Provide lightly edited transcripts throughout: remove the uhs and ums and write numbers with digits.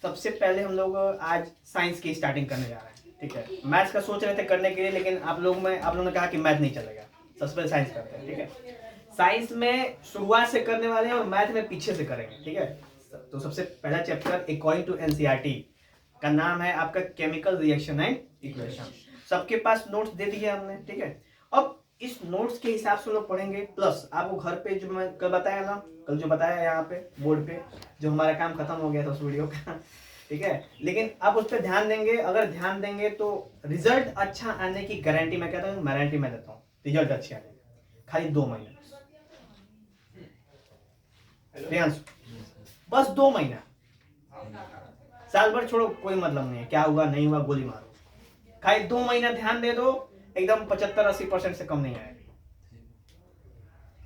सबसे पहले हम लोग आज साइंस की स्टार्टिंग करने जा रहे हैं, ठीक है। मैथ्स का सोच रहे थे करने के लिए, लेकिन आप लोगों ने कहा कि मैथ नहीं चलेगा, सबसे पहले साइंस करते हैं, ठीक है। साइंस में शुरुआत से करने वाले हैं और मैथ में पीछे से करेंगे, ठीक है। तो सबसे पहला चैप्टर अकॉर्डिंग टू एनसीईआरटी का नाम है आपका केमिकल रिएक्शन एंड इक्वेशन। सबके पास नोट्स दे दिए हमने, ठीक है। अब इस नोट्स के हिसाब से लोग पढ़ेंगे, प्लस आपको घर पे जो मैं कल बताया ना, कल जो बताया यहाँ पे बोर्ड पे, जो हमारा काम खत्म हो गया था उस वीडियो का, ठीक है। लेकिन आप उस पर ध्यान देंगे, अगर ध्यान देंगे तो रिजल्ट अच्छा आने की गारंटी मैं कहता हूँ, गारंटी मैं देता हूँ, रिजल्ट अच्छे आने की। खाली 2 महीने बस 2 महीना, साल भर छोड़ो, कोई मतलब नहीं है, क्या हुआ नहीं हुआ गोली मारो। खाली 2 महीना ध्यान दे दो, एकदम 75-80% से कम नहीं आएगा।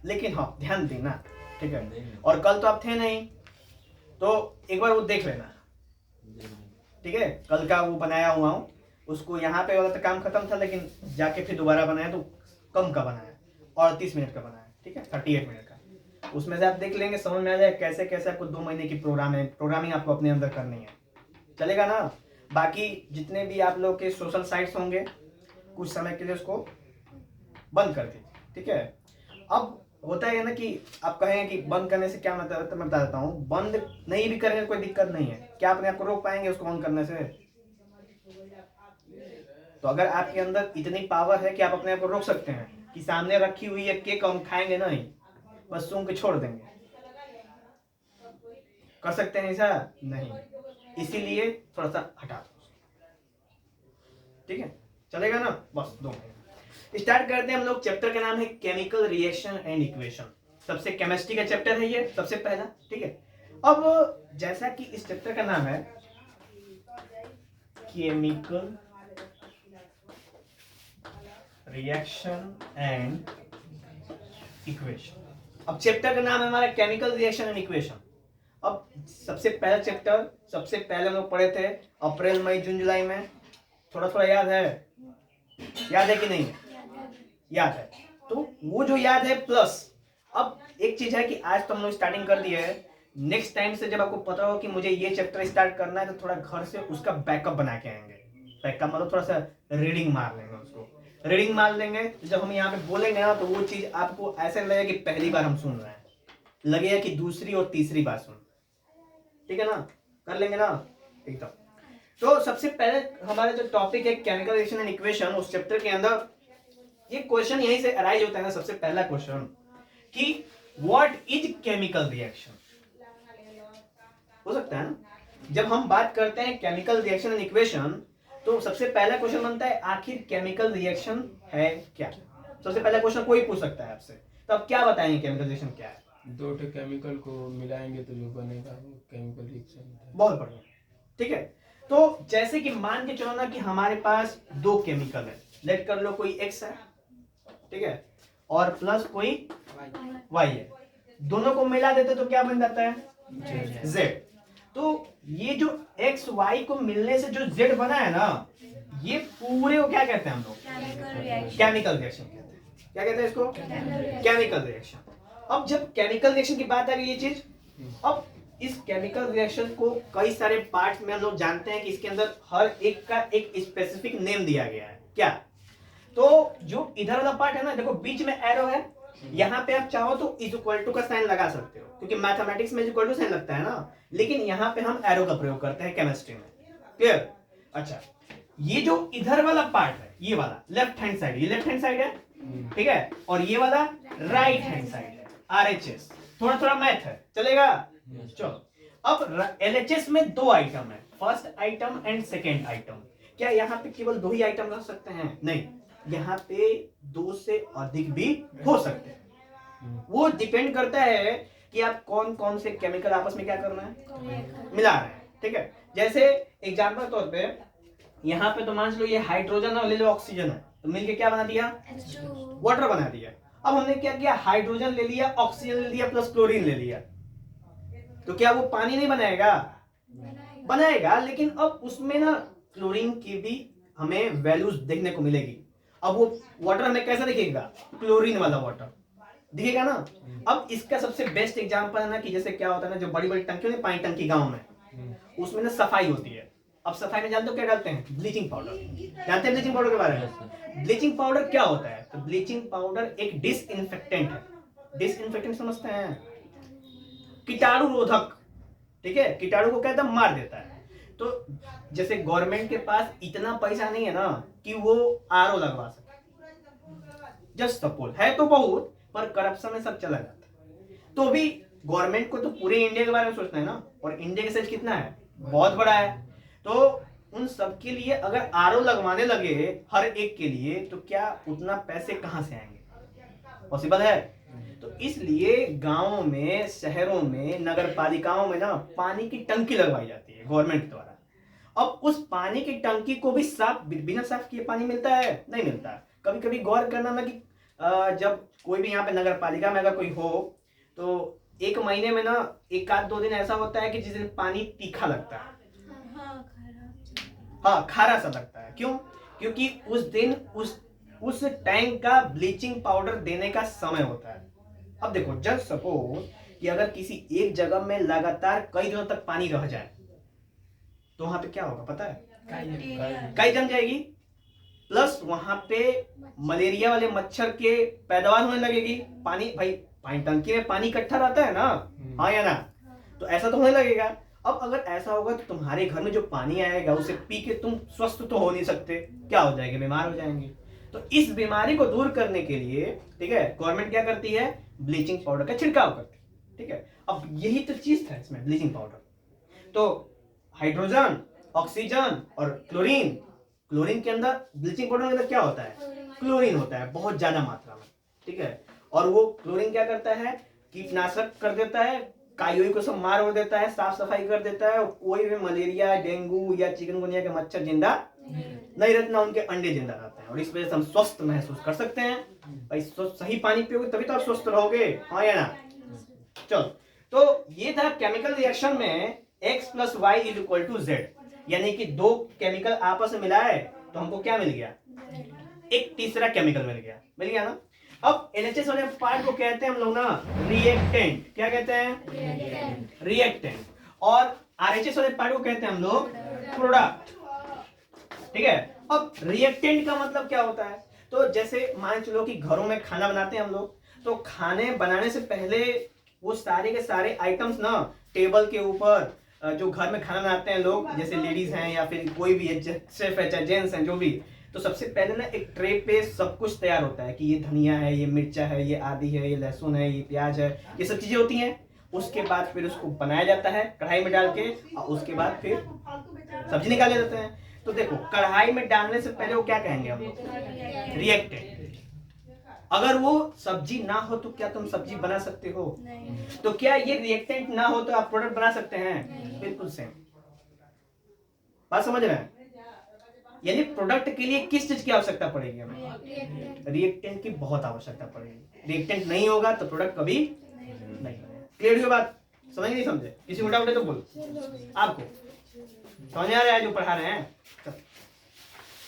लेकिन हाँ ध्यान देना, ठीक है। और कल तो आप थे नहीं, तो एक बार वो देख लेना, ठीक है। कल का वो बनाया हुआ हूँ, उसको यहाँ पे वाला तो काम खत्म था, लेकिन जाके फिर दोबारा बनाया तो कम का बनाया, और 30 मिनट का बनाया, ठीक है, 38 मिनट का। उसमें से आप देख लेंगे, समझ में आ जाए कैसे कैसे आपको 2 महीने की प्रोग्रामिंग आपको अपने अंदर करनी है, चलेगा ना। बाकी जितने भी आप लोग के सोशल साइट्स होंगे, कुछ समय के लिए उसको बंद कर दीजिए, ठीक है। अब होता है ना कि आप कहेंगे कि बंद करने से क्या मतलब है, तो मैं बता देता हूँ। बंद नहीं भी करेंगे कोई दिक्कत नहीं है, क्या अपने आप को रोक पाएंगे उसको बंद करने से? तो अगर आपके अंदर इतनी पावर है कि आप अपने आप को रोक सकते हैं कि सामने रखी हुई है केक हम खाएंगे नहीं, बस सूंघ के छोड़ देंगे, कर सकते हैं ऐसा? नहीं, इसीलिए थोड़ा सा हटा दो, ठीक है, चलेगा ना। बस 2 महीने स्टार्ट करते हैं हम लोग। चैप्टर का नाम है केमिकल रिएक्शन एंड इक्वेशन, सबसे केमिस्ट्री का चैप्टर है ये, सबसे पहला, ठीक है। अब जैसा कि इस चैप्टर का नाम है केमिकल रिएक्शन एंड इक्वेशन, अब चैप्टर का नाम है हमारा केमिकल रिएक्शन एंड इक्वेशन। अब सबसे पहला चैप्टर, सबसे पहले हम लोग पढ़े थे अप्रैल मई जून जुलाई में, थोड़ा थोड़ा याद है? याद है कि नहीं? याद है, तो वो जो याद है प्लस अब एक चीज है कि आज तो हम लोग स्टार्टिंग कर दिए है, नेक्स्ट टाइम से जब आपको पता हो कि मुझे ये चैप्टर स्टार्ट करना है, तो थोड़ा घर से उसका बैकअप बना के आएंगे। बैकअप मतलब थोड़ा सा रीडिंग मार लेंगे, उसको रीडिंग मार लेंगे, तो जब हम यहाँ पे बोलेंगे ना, तो वो चीज आपको ऐसे लगेगा कि पहली बार हम सुन रहे हैं, लगेगा कि दूसरी और तीसरी बार सुन, ठीक है ना। कर लेंगे ना एकदम। तो सबसे पहले हमारा जो टॉपिक है केमिकल रिएक्शन एंड इक्वेशन, उस चैप्टर के अंदर ये क्वेश्चन यहीं से अराइज होता है ना, सबसे पहला क्वेश्चन कि व्हाट इज केमिकल रिएक्शन, हो सकता है ना। जब हम बात करते हैं केमिकल रिएक्शन एंड इक्वेशन, तो सबसे पहला क्वेश्चन बनता है आखिर केमिकल रिएक्शन है क्या। सबसे पहला क्वेश्चन कोई पूछ सकता है आपसे, तो आप क्या बताएंगे केमिकल रिएक्शन क्या है? 2 केमिकल को मिलाएंगे तो जो बनेगा वो केमिकल रिएक्शन है। बहुत बढ़िया, ठीक है। तो जैसे कि मान के चलो ना कि हमारे पास 2 केमिकल है, लेट कर लो कोई X है, ठीक है, और प्लस कोई Y है, दोनों को मिला देते तो क्या बन जाता है? Z। तो ये जो X Y को मिलने से जो Z बना है ना, ये पूरे को क्या कहते हैं हम लोग? केमिकल रिएक्शन कहते हैं। क्या कहते हैं इसको? Chemical reaction. अब जब केमिकल रिएक्शन की बात आ गई ये चीज, अब इस केमिकल रिएक्शन को कई सारे पार्ट्स में हम लोग जानते हैं कि इसके अंदर हर एक का एक स्पेसिफिक नेम दिया गया है, क्या? तो जो इधर वाला पार्ट है ना, देखो बीच में एरो है, यहाँ पे आप चाहो तो इज इक्वल टू का साइन लगा सकते हो, क्योंकि मैथमेटिक्स में इज इक्वल टू साइन लगता है ना, लेकिन यहाँ पे हम एरो का प्रयोग करते हैं केमिस्ट्री में, क्लियर? अच्छा, ये जो इधर वाला पार्ट है, ये वाला लेफ्ट हैंड साइड, ये लेफ्ट हैंड साइड है, ठीक है, और ये वाला राइट हैंड साइड है, RHS। थोड़ा थोड़ा मैथ है, चलेगा? चलो, अब LHS में 2 आइटम है, first item and second item. क्या यहाँ पे केवल 2 ही आइटम रह सकते हैं? नहीं, यहाँ पे 2 से अधिक भी हो सकते हैं। वो डिपेंड करता है कि आप कौन कौन से केमिकल आपस में क्या करना है, मिला रहे हैं, ठीक है। जैसे एग्जांपल तौर पे यहाँ पे तो मान लो ये हाइड्रोजन और ले लो ऑक्सीजन है, तो मिलके क्या बना दिया? वाटर बना दिया। अब हमने क्या किया, हाइड्रोजन ले लिया, ऑक्सीजन ले लिया, प्लस क्लोरीन ले लिया, तो क्या वो पानी नहीं बनाएगा? बनाएगा, लेकिन अब उसमें ना क्लोरीन की भी हमें वैल्यूज देखने को मिलेगी। अब वो वाटर हमें कैसा दिखेगा? क्लोरीन वाला वाटर दिखेगा ना। अब इसका सबसे बेस्ट एग्जांपल है ना कि जैसे क्या होता है ना, जो बड़ी बड़ी टंकी होती है, पानी टंकी गांव में, उसमें ना सफाई होती है। अब सफाई में जानते हो क्या डालते हैं? Bleaching powder. जानते हैं ब्लीचिंग पाउडर के बारे में? ब्लीचिंग पाउडर क्या होता है? तो ब्लीचिंग पाउडर एक डिसइंफेक्टेंट है। डिसइंफेक्टेंट समझते हैं? कीटाणु रोधक, ठीक है, कीटाणु को कहता है मार देता है। तो जैसे गवर्नमेंट के पास इतना पैसा नहीं है ना कि वो आरओ लगवा सके, जस्ट सपोज है तो बहुत, पर करप्शन में सब चला जाता है। तो भी गवर्नमेंट को तो पूरे इंडिया के बारे में सोचना है ना, और इंडिया का साइज कितना है? बहुत बड़ा है। तो उन सब के लिए अगर आरओ लगवाने लगे हर एक के लिए, तो क्या उतना पैसे कहां से आएंगे? पॉसिबल है? तो इसलिए गांवों में, शहरों में, नगर पालिकाओं में ना पानी की टंकी लगवाई जाती है गवर्नमेंट द्वारा। अब उस पानी की टंकी को भी साफ, बिना साफ किए पानी मिलता है? नहीं मिलता। कभी कभी गौर करना ना कि जब कोई भी यहाँ पे नगर पालिका में अगर कोई हो, तो एक महीने में ना एक आध दो दिन ऐसा होता है कि जिस दिन पानी तीखा लगता है, हाँ खारा सा लगता है। क्यों? क्योंकि उस दिन उस टैंक का ब्लीचिंग पाउडर देने का समय होता है। अब देखो, जस्ट सपोज कि अगर किसी एक जगह में लगातार कई दिनों तक पानी रह जाए, तो वहां पे क्या होगा पता है? काई जम जाएगी, प्लस वहां पे मलेरिया वाले मच्छर के पैदावार होने लगेगी। पानी, भाई पानी टंकी में पानी इकट्ठा रहता है ना, हाँ या ना? तो ऐसा तो होने लगेगा। अब अगर ऐसा होगा तो तुम्हारे घर में जो पानी आएगा उसे पी के तुम स्वस्थ तो हो नहीं सकते, क्या हो जाएंगे? बीमार हो जाएंगे। तो इस बीमारी को दूर करने के लिए, ठीक है, गवर्नमेंट क्या करती है? ब्लीचिंग पाउडर का छिड़काव करती है, ठीक है। अब यही तो चीज था इसमें, ब्लीचिंग पाउडर। तो हाइड्रोजन, ऑक्सीजन और क्लोरीन, क्लोरीन के अंदर, ब्लीचिंग पाउडर के अंदर क्या होता है? क्लोरीन होता है बहुत ज्यादा मात्रा में, ठीक है। और वो क्लोरीन क्या करता है? कीटनाशक कर देता है, काई को सब मार उड़ देता है, साफ सफाई कर देता है। कोई भी मलेरिया, डेंगू या चिकनगुनिया के मच्छर जिंदा नहीं रहते, ना उनके अंडे जिंदा रहते हैं। और इस वजह से हम स्वस्थ महसूस कर सकते हैं। भाई सही पानी पियोगे तभी तो आप स्वस्थ रहोगे, हाँ या ना? चलो, तो ये था केमिकल रिएक्शन में x plus Y is equal to Z, यानी कि दो केमिकल आपस में मिलाए तो हमको क्या मिल गया? एक तीसरा केमिकल मिल गया ना। अब एनएचएस वाले पार्ट को कहते हैं हम लोग ना रिएक्टेंट। क्या कहते हैं? रिएक्टेंट। और आरएचएस वाले पार्ट को कहते हैं हम लोग प्रोडक्ट, ठीक है। अब रिएक्टेंट का मतलब क्या होता है? तो जैसे मान चलो कि घरों में खाना बनाते हैं हम लोग, तो खाने बनाने से पहले वो सारे के सारे आइटम्स ना टेबल के ऊपर, जो घर में खाना बनाते हैं लोग, जैसे लेडीज हैं या फिर कोई भी शेफ है, चाहे जेंट्स हैं, जो भी, तो सबसे पहले ना एक ट्रे पे सब कुछ तैयार होता है कि ये धनिया है, ये मिर्चा है, ये आदि है, ये लहसुन है, ये प्याज है, ये सब चीजें होती हैं। उसके बाद फिर उसको बनाया जाता है कढ़ाई में डाल के, और उसके बाद फिर सब्जी निकाले जाते हैं। तो देखो, कढ़ाई में डालने से पहले वो क्या कहेंगे हम लोग? रिएक्टेंट। अगर वो सब्जी ना हो तो क्या तुम सब्जी बना सकते हो? नहीं। तो क्या ये रिएक्टेंट ना हो तो आप प्रोडक्ट बना सकते हैं? बिल्कुल सेम बात, समझ रहे हैं? यानी प्रोडक्ट के लिए किस चीज की आवश्यकता पड़ेगी हमें? रिएक्टेंट की बहुत आवश्यकता पड़ेगी। रिएक्टेंट नहीं होगा तो प्रोडक्ट कभी नहीं। क्लियर हुई बात? समझ नहीं समझे? किसी को डाउट है तो बोलो। आपको समझ आ रहा है जो पढ़ा रहे हैं?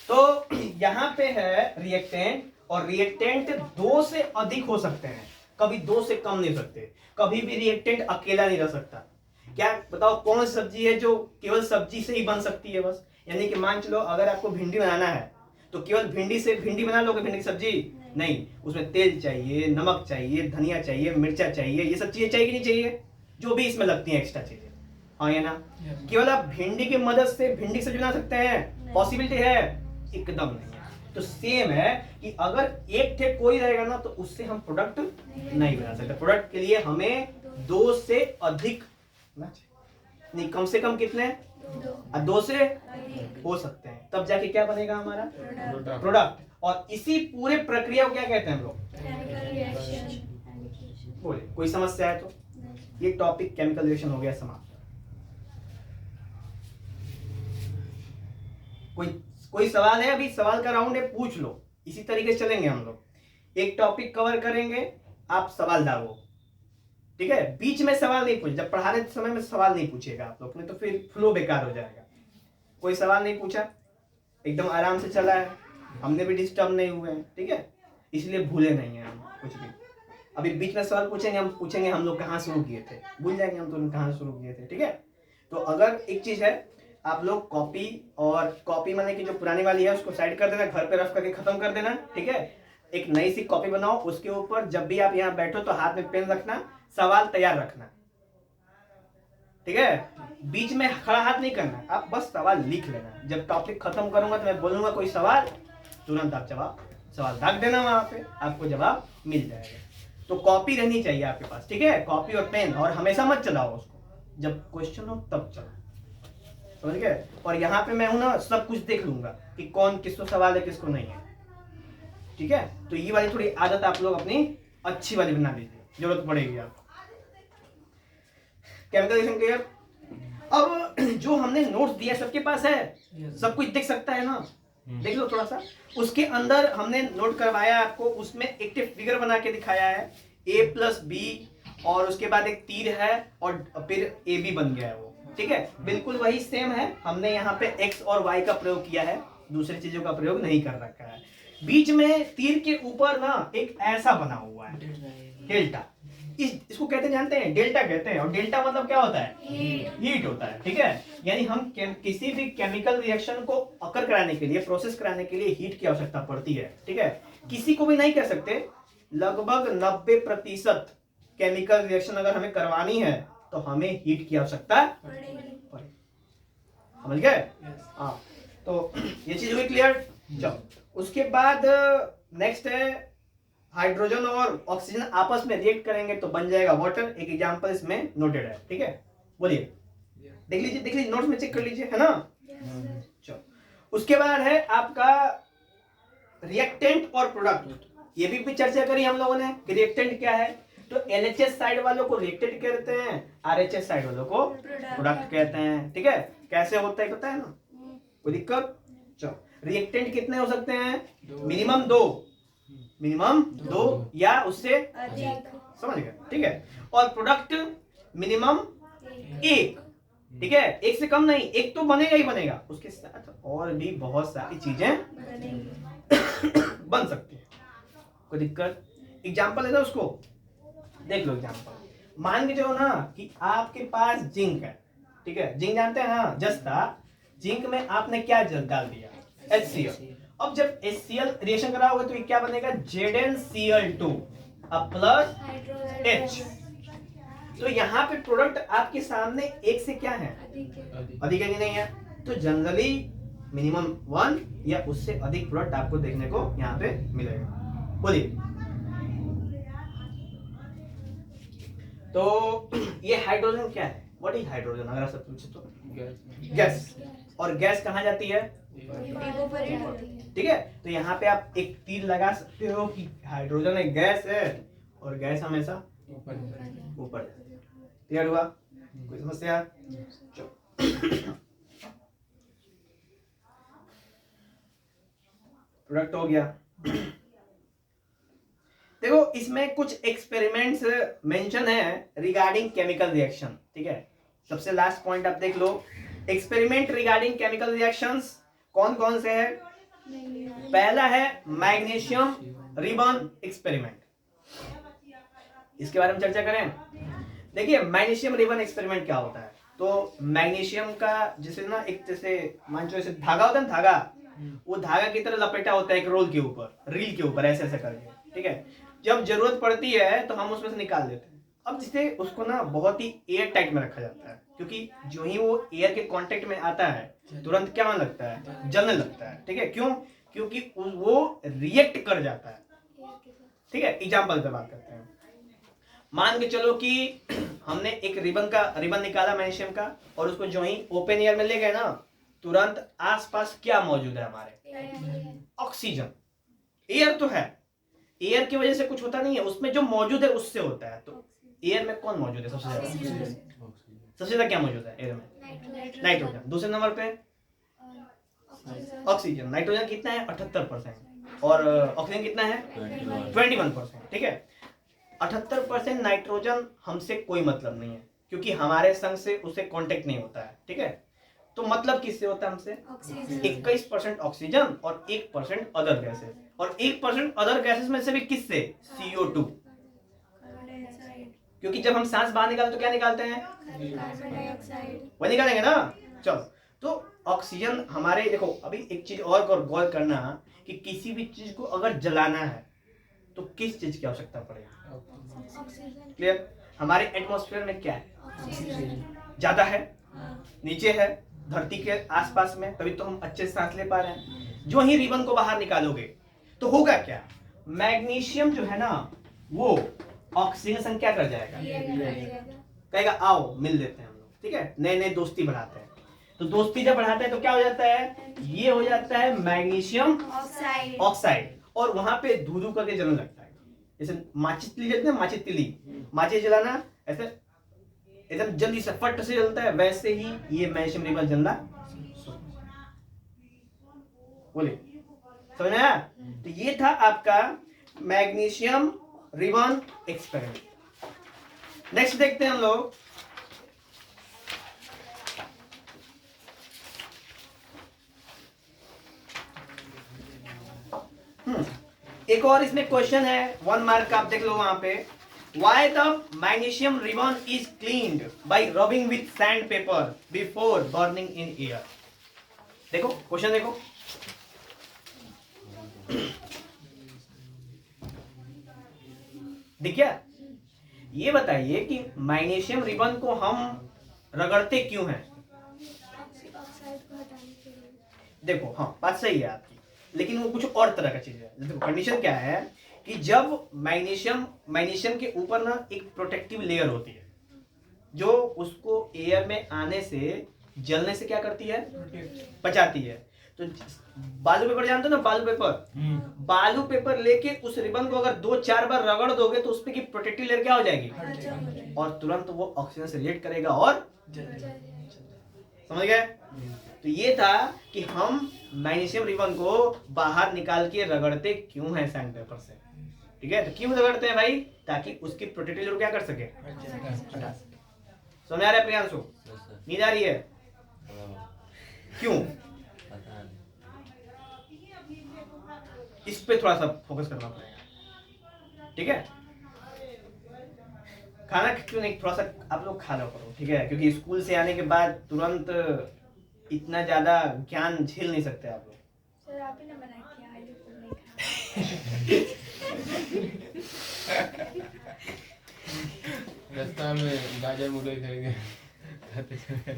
तो यहाँ पे है रिएक्टेंट, और रिएक्टेंट दो से अधिक हो सकते हैं, कभी दो से कम नहीं सकते। कभी भी रिएक्टेंट अकेला नहीं रह सकता। क्या बताओ, कौन सी सब्जी है जो केवल सब्जी से ही बन सकती है बस? यानी कि मान चलो अगर आपको भिंडी बनाना है तो केवल भिंडी से भिंडी बना लोगे, भिंडी की सब्जी? नहीं, उसमें तेल चाहिए, नमक चाहिए, धनिया चाहिए, मिर्चा चाहिए, ये सब चीजें चाहिए कि नहीं चाहिए? जो भी इसमें लगती हैं एक्स्ट्रा चीजें, हाँ या ना? केवल आप भिंडी की मदद से भिंडी सब्जी बना सकते हैं? पॉसिबिलिटी है? एकदम नहीं है। तो सेम है कि अगर एक थे कोई रहेगा ना तो उससे हम प्रोडक्ट नहीं बना सकते। प्रोडक्ट के लिए हमें दो से अधिक नहीं, कम से कम कितने? दो से हो सकते हैं, तब जाके क्या बनेगा हमारा प्रोडक्ट। और इसी पूरे प्रक्रिया को क्या कहते हैं हम लोग? बोले, कोई समस्या है तो? ये टॉपिक केमिकल रिएक्शन हो गया समाप्त। कोई सवाल है? अभी सवाल का राउंड है, पूछ लो। इसी तरीके से चलेंगे हम लोग। एक टॉपिक कवर करेंगे, आप सवाल डालो, ठीक है? बीच में सवाल नहीं पूछे, जब पढ़ाने समय में सवाल नहीं पूछेगा आप लोग ने, तो फिर फ्लो बेकार हो जाएगा। कोई सवाल नहीं पूछा, एकदम आराम से चला है, हमने भी डिस्टर्ब नहीं हुए हैं, ठीक है? इसलिए भूले नहीं है हम कुछ भी। अभी बीच में सवाल पूछेंगे, हम पूछेंगे हम लोग कहाँ शुरू किए थे, भूल जाएंगे हम तो कहाँ शुरू किए थे, ठीक है? तो अगर एक चीज है, आप लोग कॉपी माने कि जो पुरानी वाली है उसको साइड कर देना, घर पे रफ करके खत्म कर देना, ठीक है। एक नई सी कॉपी बनाओ, उसके ऊपर जब भी आप यहाँ बैठो तो हाथ में पेन रखना, सवाल तैयार रखना, ठीक है। बीच में खड़ा हाथ नहीं करना, आप बस सवाल लिख लेना। जब टॉपिक खत्म करूंगा तो मैं बोलूंगा कोई सवाल, तुरंत आप सवाल दाग देना, वहां पे आपको जवाब मिल जाएगा। तो कॉपी रहनी चाहिए आपके पास, ठीक है, कॉपी और पेन, और हमेशा मत चलाओ उसको, जब क्वेश्चन हो तब चलाओ, समझ गए। और यहाँ पे मैं हूं ना, सब कुछ देख लूंगा कि कौन किसको सवाल है किसको नहीं है, ठीक है। तो ये वाली थोड़ी आदत आप लोग अपनी अच्छी वाली बना लीजिए, जरूरत पड़ेगी आपको। Chemical reaction clear. अब जो हमने नोट्स दिया सबके पास है, सब कुछ देख सकता है ना, देख लो थोड़ा सा। उसके अंदर हमने नोट करवाया आपको, उसमें एक फिगर बना के दिखाया है, a+b, और उसके बाद एक तीर है और फिर ab बन गया है वो, ठीक है। बिल्कुल वही सेम है, हमने यहाँ पे x और y का प्रयोग किया है, दूसरी चीजों का प्रयोग नहीं कर रखा है। बीच में तीर के ऊपर ना एक ऐसा बना हुआ है डेल्टा, इसको कहते हैं, जानते हैं, डेल्टा कहते हैं। और डेल्टा मतलब क्या होता है? हीट होता है, ठीक है। यानी हम किसी भी केमिकल रिएक्शन को अकर कराने के लिए, प्रोसेस कराने के लिए हीट की आवश्यकता पड़ती है, ठीक है। किसी को भी नहीं कह सकते, लगभग 90% केमिकल रिएक्शन अगर हमें करवानी है तो हमें हीट की आवश्यकता पड़ेगी, समझ गए? हाँ, तो ये चीज हुई क्लियर। चलो उसके बाद नेक्स्ट है, हाइड्रोजन और ऑक्सीजन आपस में रिएक्ट करेंगे तो बन जाएगा वाटर। एक एग्जांपल इसमें नोटेड है, ठीक है। बोलिए, देख लीजिए नोट्स में चेक कर लीजिए, है ना। चलो उसके बाद है आपका रिएक्टेंट और प्रोडक्ट। ये भी चर्चा करी हम लोगों ने कि रिएक्टेंट क्या है। तो LHS साइड वालों को रिएक्टेंट कहते हैं, RH साइड वालों को प्रोडक्ट कहते हैं, ठीक है। कैसे होता है पता है ना, कोई दिक्कत? चलो रिएक्टेंट कितने हो सकते हैं? मिनिमम दो या उससे अधिक, समझ गए, ठीक है। और प्रोडक्ट मिनिमम एक, ठीक है, एक से कम नहीं, एक तो बनेगा ही बनेगा, उसके साथ और भी बहुत सारी चीजें बन सकती है, कोई दिक्कत? एग्जांपल है ना, उसको देख लो। एग्जांपल मान के चलो ना कि आपके पास जिंक है, ठीक है, जिंक जानते हैं ना, जस्ता। जिंक में आपने क्या डाल दिया? HCl। अब जब HCl रिएक्शन कराओगे तो ये क्या बनेगा? ZnCl2 plus H। तो यहाँ पे प्रोडक्ट आपके सामने एक से क्या है? अधिक है कि नहीं है? तो जनरली मिनिमम 1 या उससे अधिक प्रोडक्ट आपको देखने को यहाँ पे मिलेगा। बोलिए। तो ये हाइड्रोजन क्या है? What is hydrogen? अगर आपसे पूछे तो गैस। और गैस कहाँ जाती है? ठीक है। तो यहाँ पे आप एक तीर लगा सकते हो कि हाइड्रोजन एक गैस है और गैस हमेशा ऊपर। क्लियर हुआ? कोई समस्या? प्रोडक्ट हो गया। देखो इसमें कुछ एक्सपेरिमेंट्स मेंशन है रिगार्डिंग केमिकल रिएक्शन, ठीक है। सबसे लास्ट पॉइंट आप देख लो, एक्सपेरिमेंट रिगार्डिंग केमिकल रिएक्शंस कौन कौन से है? पहला है मैग्नीशियम रिबन एक्सपेरिमेंट, इसके बारे में चर्चा करें। देखिए मैग्नीशियम रिबन एक्सपेरिमेंट क्या होता है? तो मैग्नीशियम का जैसे ना एक जैसे मान लो जैसे धागा होता है ना, धागा, वो धागा की तरह लपेटा होता है एक रोल के ऊपर, रील के ऊपर, ऐसे ऐसे करके, ठीक है। जब जरूरत पड़ती है तो हम उसमें से निकाल देते हैं। अब जिसे उसको ना बहुत ही एयर टाइट में रखा जाता है, क्योंकि जो ही वो एयर के कांटेक्ट में आता है तुरंत क्या होने लगता है? जलने लगता है, ठीक है। क्यों? क्योंकि वो रिएक्ट कर जाता है, ठीक है। एग्जाम्पल पे बात करते हैं। मान के चलो कि हमने एक रिबन निकाला मैग्नीशियम का, और उसको जो ही ओपन एयर में ले गए ना, तुरंत आसपास क्या मौजूद है हमारे? ऑक्सीजन। एयर तो है, एयर की वजह से कुछ होता नहीं है, उसमें जो मौजूद है उससे होता है। तो एयर में कौन मौजूद है सबसे ज्यादा? सबसे ज्यादा क्या मौजूद है एयर में? नाइट्रोजन। दूसरे नंबर पे ऑक्सीजन। नाइट्रोजन कितना है? 78%। और ऑक्सीजन कितना है? 21%, ठीक है। 78% नाइट्रोजन हमसे कोई मतलब नहीं है, क्योंकि हमारे संग से उसे कांटेक्ट नहीं होता है, ठीक है। तो मतलब किससे होता है हमसे? 21% ऑक्सीजन और 1% अदर गैसेस, और 1% अदर गैसेस में से भी किससे? CO2, क्योंकि जब हम सांस बाहर निकालते तो क्या निकालते हैं, कार्बन डाइऑक्साइड। वही निकालेंगे ना। चलो, तो ऑक्सीजन हमारे, देखो अभी एक चीज और गौर करना कि किसी भी चीज को अगर जलाना है तो किस चीज की आवश्यकता पड़ेगी। ऑक्सीजन। क्लियर। हमारे एटमॉस्फेयर में क्या है, ऑक्सीजन। ज्यादा है, नीचे है, धरती के आसपास में, तभी तो हम अच्छे से सांस ले पा रहे हैं। जो ही रिबन को बाहर निकालोगे तो होगा क्या, मैग्नीशियम जो है ना वो ऑक्सीजन संग क्या कर जाएगा, कहेगा आओ मिल लेते हैं हम लोग, ठीक है, नए नए दोस्ती बढ़ाते हैं। तो दोस्ती जब बढ़ाते हैं तो क्या हो जाता है, ये हो जाता है मैग्नीशियम ऑक्साइड। ऑक्साइड, और वहां पे धू धू करके जलने लगता है। जैसे माचिस तिली जलते हैं, माचिस तिली, माचिस जलाना ऐसे एकदम जल्दी से फट से जलता है, वैसे ही ये मैग्नीशियम रिबन जलना। बोले समझ में आया। तो ये था आपका मैग्नीशियम रिबन एक्सपेरिमेंट। नेक्स्ट देखते हैं हम लोग, एक और इसमें क्वेश्चन है, 1 मार्क का, आप देख लो वहां पे। Why the magnesium ribbon is cleaned by rubbing with sandpaper before burning in air? देखो क्वेश्चन देखो, दिख गया। ये बताइए कि मैग्नीशियम रिबन को हम रगड़ते क्यों हैं। ऑक्साइड को हटाने के लिए। देखो हाँ बात सही है आपकी, लेकिन वो कुछ और तरह का चीज है। देखो कंडीशन क्या है कि जब मैग्नीशियम के ऊपर ना एक प्रोटेक्टिव लेयर होती है जो उसको एयर में आने से, जलने से क्या करती है, बचाती है। तो बालू पेपर जानते हो ना, बालू पेपर, बालू पेपर लेके उस रिबन को अगर 2-4 बार रगड़ दोगे तो उसपे की प्रोटेक्टिव लेयर क्या हो जाएगी, और तुरंत वो ऑक्सीजन से रिएक्ट करेगा और समझ गए। तो ये था कि हम मैग्नीशियम रिबन को बाहर निकाल के रगड़ते क्यों हैं सैंड पेपर से, ठीक है। तो क्यों रगड़ते हैं भाई, ताकि उसकी प्रोटेक्टिव लेयर क्या कर सके, हटा सके। समझ आ रहा है प्रियांशु, नींद आ रही है, क्यों, इस पे थोड़ा सा फोकस करना पड़ेगा, ठीक है। खाना क्यों नहीं, थोड़ा सा आप लोग खा लो करो, ठीक है, क्योंकि स्कूल से आने के बाद तुरंत इतना ज्यादा ज्ञान झेल नहीं सकते आप लोग। सर आप ही ने मना किया आलू पूरी नहीं खाना। रास्ता में गाजर मुरई खरीदे खाते चले।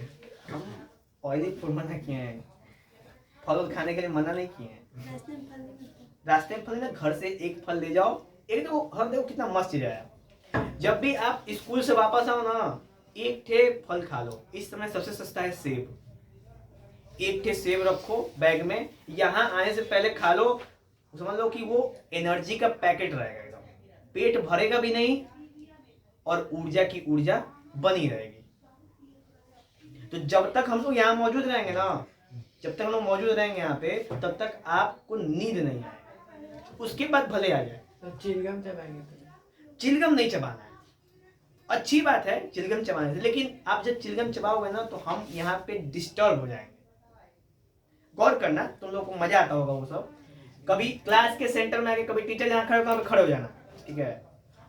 ऑयली फूड मना किए हैं, फल खाने के लिए मना नहीं किए हैं। रास्ते में फल नहीं मिलता। रास्ते में फल ना, घर से एक फल ले जाओ। एक तो हर देखो कितना मस्त चीज है, जब भी आप स्कूल से वापस आओ ना, एक ठे फल खा लो। इस समय सबसे सस्ता है सेब, एक ठे सेब रखो बैग में, यहाँ आने से पहले खा लो। समझ लो कि वो एनर्जी का पैकेट रहेगा, एकदम पेट भरेगा भी नहीं और ऊर्जा की ऊर्जा बनी रहेगी। तो जब तक हम लोग यहाँ मौजूद रहेंगे ना, जब तक हम लोग मौजूद रहेंगे यहाँ पे, तब तक आपको नींद नहीं आएगी। उसके बाद भले आ जाए। चिलगम चबाएंगे तो चिलगम नहीं चबाना है, अच्छी बात है चिलगम चबाने से, लेकिन आप जब चिलगम चबाओगे ना तो हम यहाँ पे डिस्टर्ब हो जाएंगे। गौर करना, तुम लोगों को मजा आता होगा वो सब। कभी क्लास के सेंटर में आके कभी टीचर जहाँ खड़े होगा खड़े हो जाना, ठीक है,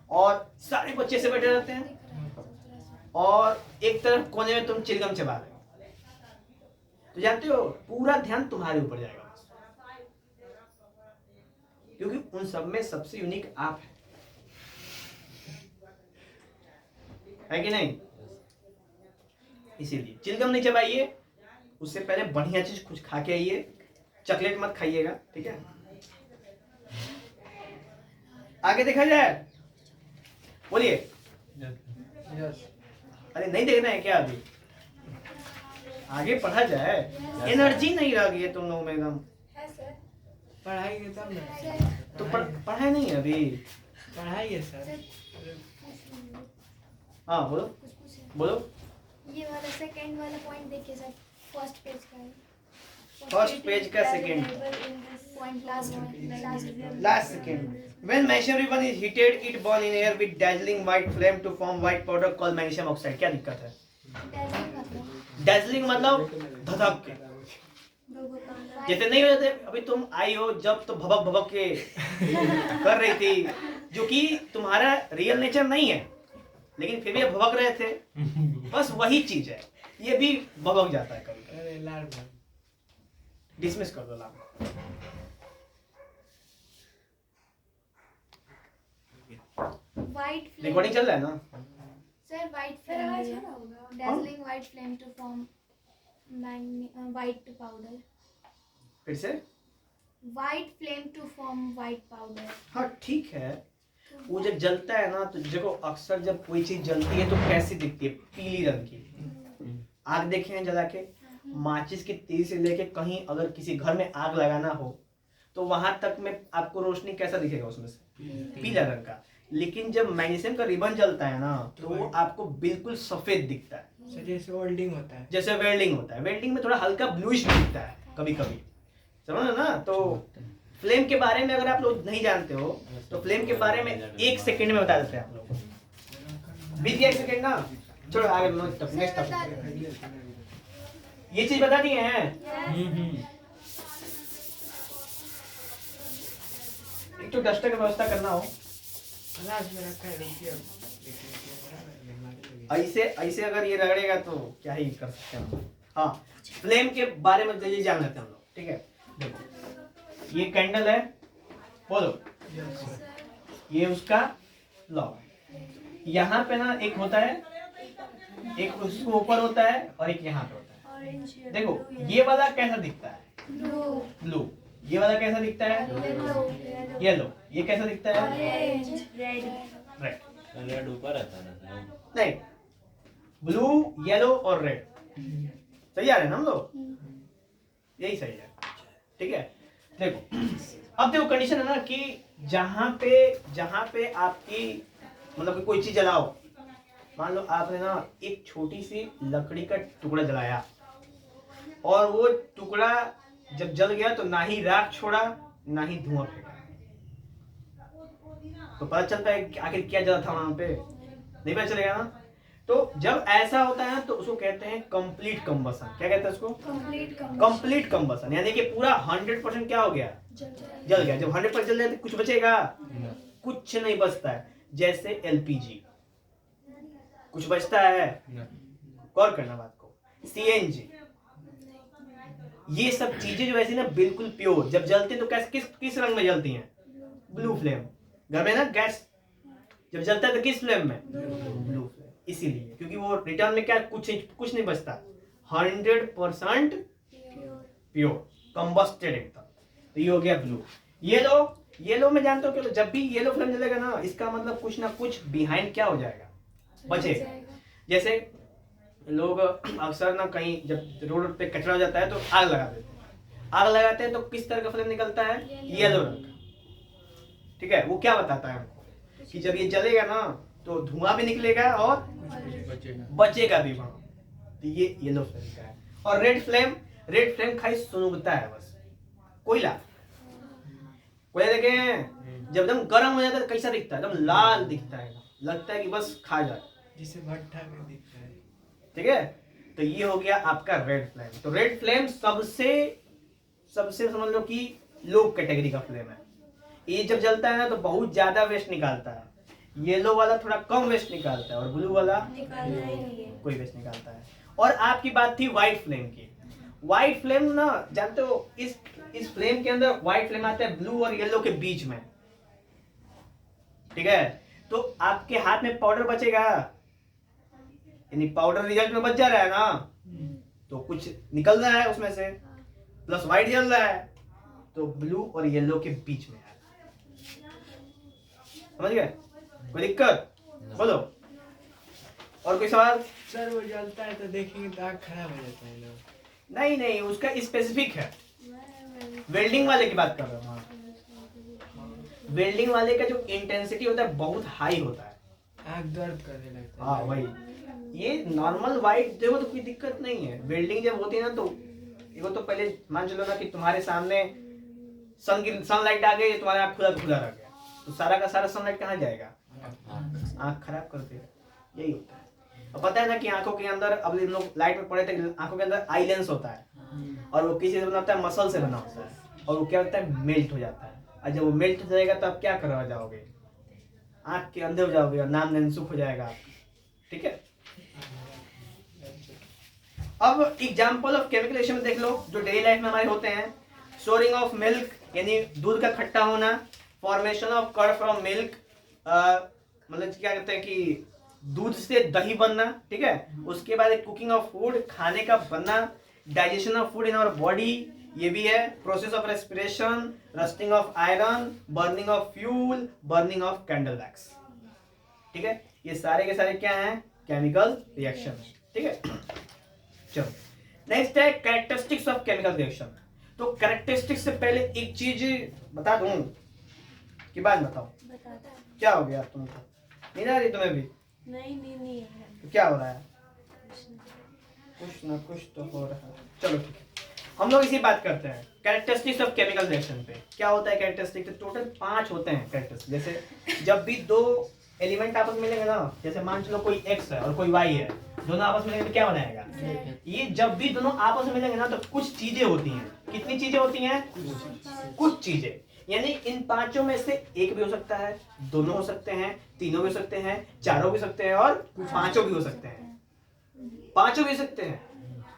और सारे बच्चे से बैठे रहते हैं और एक तरफ कोने में तुम चिलगम चबा रहे हो, तो जानते हो पूरा ध्यान तुम्हारे ऊपर जाएगा, क्योंकि उन सब में सबसे यूनिक आप है कि नहीं। इसीलिए चिलगम नहीं चबाइए, उससे पहले बढ़िया चीज कुछ खा के आइए। चॉकलेट मत खाइएगा, ठीक है। आगे देखा जाए, बोलिए। अरे नहीं देखना है क्या अभी, आगे पढ़ा जाए। एनर्जी नहीं रह गई है तुम लोगों में एकदम। है सर। पढ़ाएंगे तब ना। सर तो पढ़ाई नहीं है अभी। पढ़ाइए सर। सर हाँ बोलो कुछ पूछे। बोलो। ये वाला सेकंड वाला पॉइंट देखिए सर, फर्स्ट पेज का है। First page का second। Point last Last second. When magnesium ribbon is heated, it burn in air with dazzling white flame to form white powder called magnesium oxide. क्या दिक्कत है? Dazzling मतलब धधक के। जैसे नहीं हो जाते, अभी तुम आई हो जब तो भबक भबक के कर रही थी, जो कि तुम्हारा रियल नेचर नहीं है। लेकिन फिर भी ये भभक रहे थे। बस वही चीज है, ये भी भभक जाता है कभी। अरे लाल डिसमिस कर दो लाभ। White flame. रिकॉर्डिंग चल रहा है ना? Sir, white flame. Dazzling white flame to form white powder. फिर से White flame to form white powder. हाँ ठीक है, वो जब जलता है ना तो देखो अक्सर जब कोई चीज जलती है तो कैसी दिखती है, पीली रंग की। आग देखे हैं जला के, माचिस की तीर से लेके कहीं अगर किसी घर में आग लगाना हो तो वहां तक में आपको रोशनी कैसा दिखेगा उसमें से, पीला रंग का। लेकिन जब मैग्नीशियम का रिबन जलता है ना तो वो आपको बिल्कुल सफेद दिखता है, सर जैसे वेल्डिंग होता है। जैसे वेल्डिंग होता है। वेल्डिंग में थोड़ा हल्का ब्लूइश दिखता है कभी कभी, समझ ना। तो फ्लेम के बारे में अगर आप लोग नहीं जानते हो तो फ्लेम के बारे में 1 सेकंड में बता देते हैं आप लोगों को। बीत गया 1 सेकंड ना, चलो आगे नेक्स्ट टॉपिक। ये चीज बता दिए हैं। एक तो डस्टर की व्यवस्था करना हो, ऐसे ऐसे अगर ये रगड़ेगा तो क्या ही कर सकते हैं। हाँ, फ्लेम के बारे में ये जान लेते हैं हम लोग, ठीक है। देखो ये कैंडल है, बोलो ये उसका लॉ है। यहाँ पे ना एक होता है, एक उसको ऊपर होता है और एक यहाँ पे होता है। देखो ये वाला कैसा दिखता है, ब्लू। ये वाला कैसा दिखता है, येलो। ये कैसा दिखता है, रेड। रेड ऊपर रहता है नहीं, ब्लू, येलो और रेड सही आ रहे हैं ना हम लोग, यही सही है, ठीक है। देखो अब देखो कंडीशन है ना कि जहां पे आपकी मतलब कि कोई चीज जलाओ, मान लो आपने ना एक छोटी सी लकड़ी का टुकड़ा जलाया और वो टुकड़ा जब जल गया तो ना ही राख छोड़ा ना ही धुआं फेंका, तो पता चलता है कि आखिर क्या जला था वहां पे, नहीं पता चलेगा ना। तो जब ऐसा होता है तो उसको कहते हैं कंप्लीट कंबसन। क्या कहते हैं उसको, कंप्लीट कंबसन, यानी कि पूरा 100% क्या हो गया, जल गया। जब 100% जल जाए तो कुछ बचेगा, कुछ नहीं बचता है। जैसे एलपीजी, कुछ बचता है, गौर करना बात को। सीएनजी, ये सब चीजें जो ऐसी ना बिल्कुल प्योर, जब जलती है तो कैसे किस रंग में जलती हैं, ब्लू फ्लेम। घर में ना गैस जब जलता है तो किस फ्लेम में, ब्लू फ्लेम। इसीलिए क्योंकि वो रिटर्न में क्या कुछ नहीं बचता, 100% प्योर कंबस्टेड एकदम। तो ये हो गया ब्लू। येलो में जानते हो क्यों, जब भी येलो फ्लेम जलेगा ना इसका मतलब कुछ ना कुछ बिहाइंड क्या हो जाएगा, बचेगा। जैसे लोग अक्सर ना कहीं जब रोड पे कचरा हो जाता है तो आग लगा देते हैं। आग लगाते हैं तो किस तरह का फ्लेम निकलता है, येलो रंग का, ठीक है। वो क्या बताता है हमको कि जब ये जलेगा ना तो धुआं भी निकलेगा और बचेगा भी वहां, तो ये येलो फ्लेम का है। और रेड फ्लेम खाली सुनगता है बस। कोयला देखे जब एकदम गर्म हो जाता है तो कैसा दिखता है, एकदम लाल दिखता है, लगता है कि बस खा जाए, जिसे भट्ठा में दिखता है, ठीक है। तो ये हो गया आपका रेड फ्लेम। तो रेड फ्लेम सबसे समझ लो कि लो कैटेगरी का फ्लेम है। ये जब जलता है ना तो बहुत ज्यादा वेस्ट निकालता है, येलो वाला थोड़ा कम वेस्ट निकालता है और ब्लू वाला कोई वेस्ट निकालता है। और आपकी बात थी व्हाइट फ्लेम की। व्हाइट फ्लेम ना जानते हो, इस फ्लेम के अंदर व्हाइट फ्लेम आता है ब्लू और येलो के बीच में, ठीक है। तो आपके हाथ में पाउडर बचेगा, यानी पाउडर रिजल्ट में बच जा रहा है ना, तो कुछ निकल रहा है उसमें से, प्लस व्हाइट जल रहा है, तो ब्लू और येलो के बीच में है। समझ गए, कोई दिक्कत, बोलो और कोई सवाल। सर वो जलता है तो देखेंगे तो आग खराब हो जाता है ना। नहीं उसका स्पेसिफिक है, वेल्डिंग वाले की बात कर रहा हूँ। वेल्डिंग वाले का जो इंटेंसिटी होता है बहुत हाई होता है, आग दर्द करने लगता है। हाँ वही। ये नॉर्मल वाइट देखो तो कोई दिक्कत नहीं है। वेल्डिंग जब होती है ना तो वो तो पहले मान चलो ना कि तुम्हारे सामने सनलाइट आ गई, तुम्हारा आँख खुला रह गया, तो सारा का सारा सनलाइट कहाँ जाएगा, आँख खराब करते हैं, यही होता है। अब पता है ना कि आंखों के अंदर, अब हम लोग लाइट में पढ़े थे, आंखों के अंदर आई लेंस होता है और वो किसी से बना होता है, मसल से बना होता है, और वो क्या होता है, मेल्ट हो जाता है। और जब वो मेल्ट हो जाएगा तो आप क्या करवा जाओगे, आंख के अंदर हो जाओगे और नाम नैनसुख हो जाएगा, ठीक है। अब एग्जांपल ऑफ केमिकल रिएक्शन में देख लो जो डेली लाइफ में हमारे होते हैं। स्टोरिंग ऑफ मिल्क यानी दूध का खट्टा होना, formation of curd from milk, मतलब क्या कहते हैं कि दूध से दही बनना, ठीक है। उसके बाद कुकिंग ऑफ फूड, खाने का बनना, digestion of food in our body, ये भी है। Process of respiration, rusting of iron, burning of fuel, burning of candle wax, ठीक है। ये सारे के सारे क्या हैं? केमिकल रिएक्शन, ठीक है। चलो नेक्स्ट है कैरेक्टरिस्टिक्स ऑफ केमिकल रिएक्शन। तो कैरेक्टरिस्टिक्स से पहले एक चीज बता दूं कि बाद बताओ बताता है। क्या हो गया तुमको? नींद आ रही तुम्हें भी? नहीं है। तो क्या हो रहा है? कुछ ना कुछ तो हो रहा है। चलो ठीक है, हम लोग इसी बात करते हैं कैरेक्टरिस्टिक्स ऑफ केमिकल रिएक्शन पे। क्या होता है कैरेक्टरिस्टिक? टोटल 5 होते हैं कैरेक्टरिस्टिक। जैसे जब भी दो एलिमेंट आपस में मिलेंगे ना, जैसे मान चलो कोई x है और कोई y है, दोनों आपस में मिलेंगे तो क्या बनाएगा? ये जब भी दोनों आपस में मिलेंगे ना तो कुछ चीजें होती हैं। कितनी चीजें होती हैं? कुछ चीजें। यानी इन 5 में से एक भी हो सकता है, दोनों हो सकते हैं, तीनों भी हो सकते हैं, चारों भी हो सकते हैं और 5 भी हो सकते हैं। 5 भी हो सकते हैं,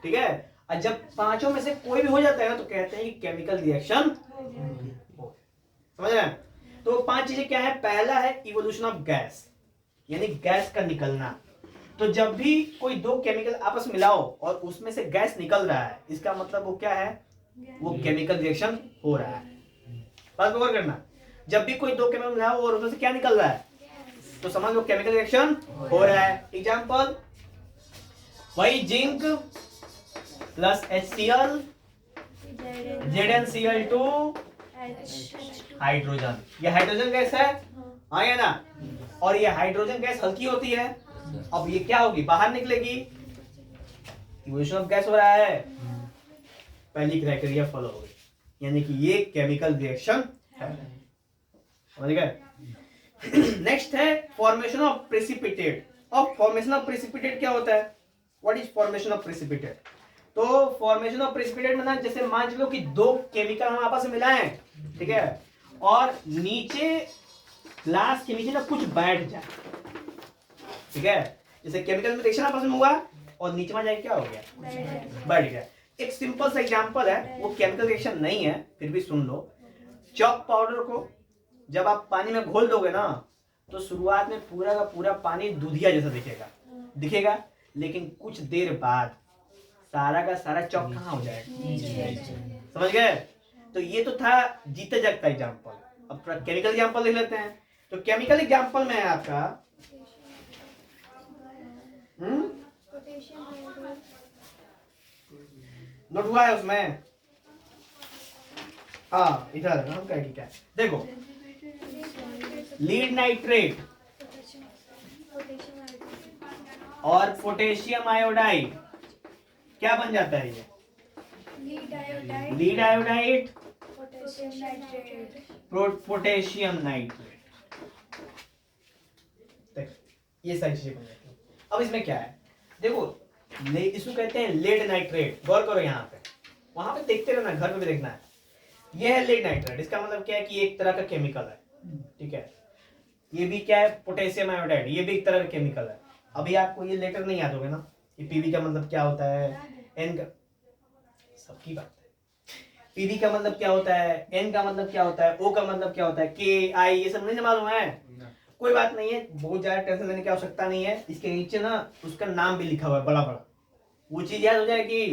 ठीक है। और जब 5 में से कोई भी हो जाता है ना तो कहते हैं कि केमिकल रिएक्शन, समझ रहे हैं? तो 5 चीजें क्या है? पहला है इवोल्यूशन ऑफ गैस, यानी गैस का निकलना। तो जब भी कोई दो केमिकल आपस में मिलाओ और उसमें से गैस निकल रहा है, इसका मतलब वो क्या है? वो केमिकल रिएक्शन हो रहा है। बात गौर करना, जब भी कोई दो केमिकल मिलाओ और उसमें से क्या निकल रहा है तो समझ लो केमिकल रिएक्शन हो रहा है। एग्जांपल, वही zinc plus HCl ZnCl2 hydrogen, ये हाइड्रोजन गैस है, हाँ या ना? और ये हाइड्रोजन गैस हल्की होती है। अब ये क्या होगी? बाहर निकलेगी, इवोल्यूशन ऑफ गैस हो रहा है, पहली क्राइटेरिया फॉलो हो गई, यानी कि ये केमिकल रिएक्शन है। समझ गए? नेक्स्ट है फॉर्मेशन ऑफ प्रेसिपिटेट। अब फॉर्मेशन ऑफ प्रेसिपिटेट क्या होता है? What is formation of precipitate? तो फॉर्मेशन ऑफ प्रेसिपिटेट में ना, जैसे मान लो कि दो केमिकल हम आपस में मिलाएं, ठीक है, और नीचे ग्लास के नीचे ना कुछ बैठ जाए, ठीक है। जैसे केमिकल रिएक्शन आपस में हुआ और नीचे में जाके क्या हो गया? बैठ गया। एक सिंपल सा एग्जांपल है, वो केमिकल रिएक्शन नहीं है फिर भी सुन लो। चॉक पाउडर को जब आप पानी में घोल दोगे ना तो शुरुआत में पूरा का पूरा पानी दूधिया जैसा दिखेगा, लेकिन कुछ देर बाद सारा का सारा चॉक कहाँ हो जाएगा? समझ गए? तो ये तो था जीते जागता एग्जांपल। अब केमिकल एग्जांपल देख लेते हैं। तो केमिकल एग्जांपल में है आपका नोट हुआ है उसमें? हाँ इधर हम क्या ठीक है, देखो लीड नाइट्रेट और पोटेशियम आयोडाइड क्या बन जाता है? ये लीड आयोडाइड, पोटेशियम नाइट्रेट, ये सारी चीजें बन जाती हैं। अब इसमें क्या है? देखो इसको कहते हैं लेड नाइट्रेट। गौर करो यहाँ पे, वहां पे देखते रहना, घर में भी देखना है। ये है लेड नाइट्रेट, इसका मतलब क्या है कि एक तरह का केमिकल है, ठीक है। ये भी क्या है? पोटेशियम आयोडाइड, ये भी एक तरह का केमिकल है। अभी आपको ये लेटर नहीं याद होगा ना कि पीवी का मतलब क्या होता है, एन का, सबकी बात है। पीवी का मतलब क्या होता है, एन का मतलब क्या होता है, ओ का मतलब क्या होता है, के आई, ये सब नहीं मालूम है? कोई बात नहीं है, बहुत ज्यादा टेंशन लेने की आवश्यकता नहीं है। इसके नीचे ना उसका नाम भी लिखा हुआ है बड़ा बड़ा, वो चीज याद हो जाएगी।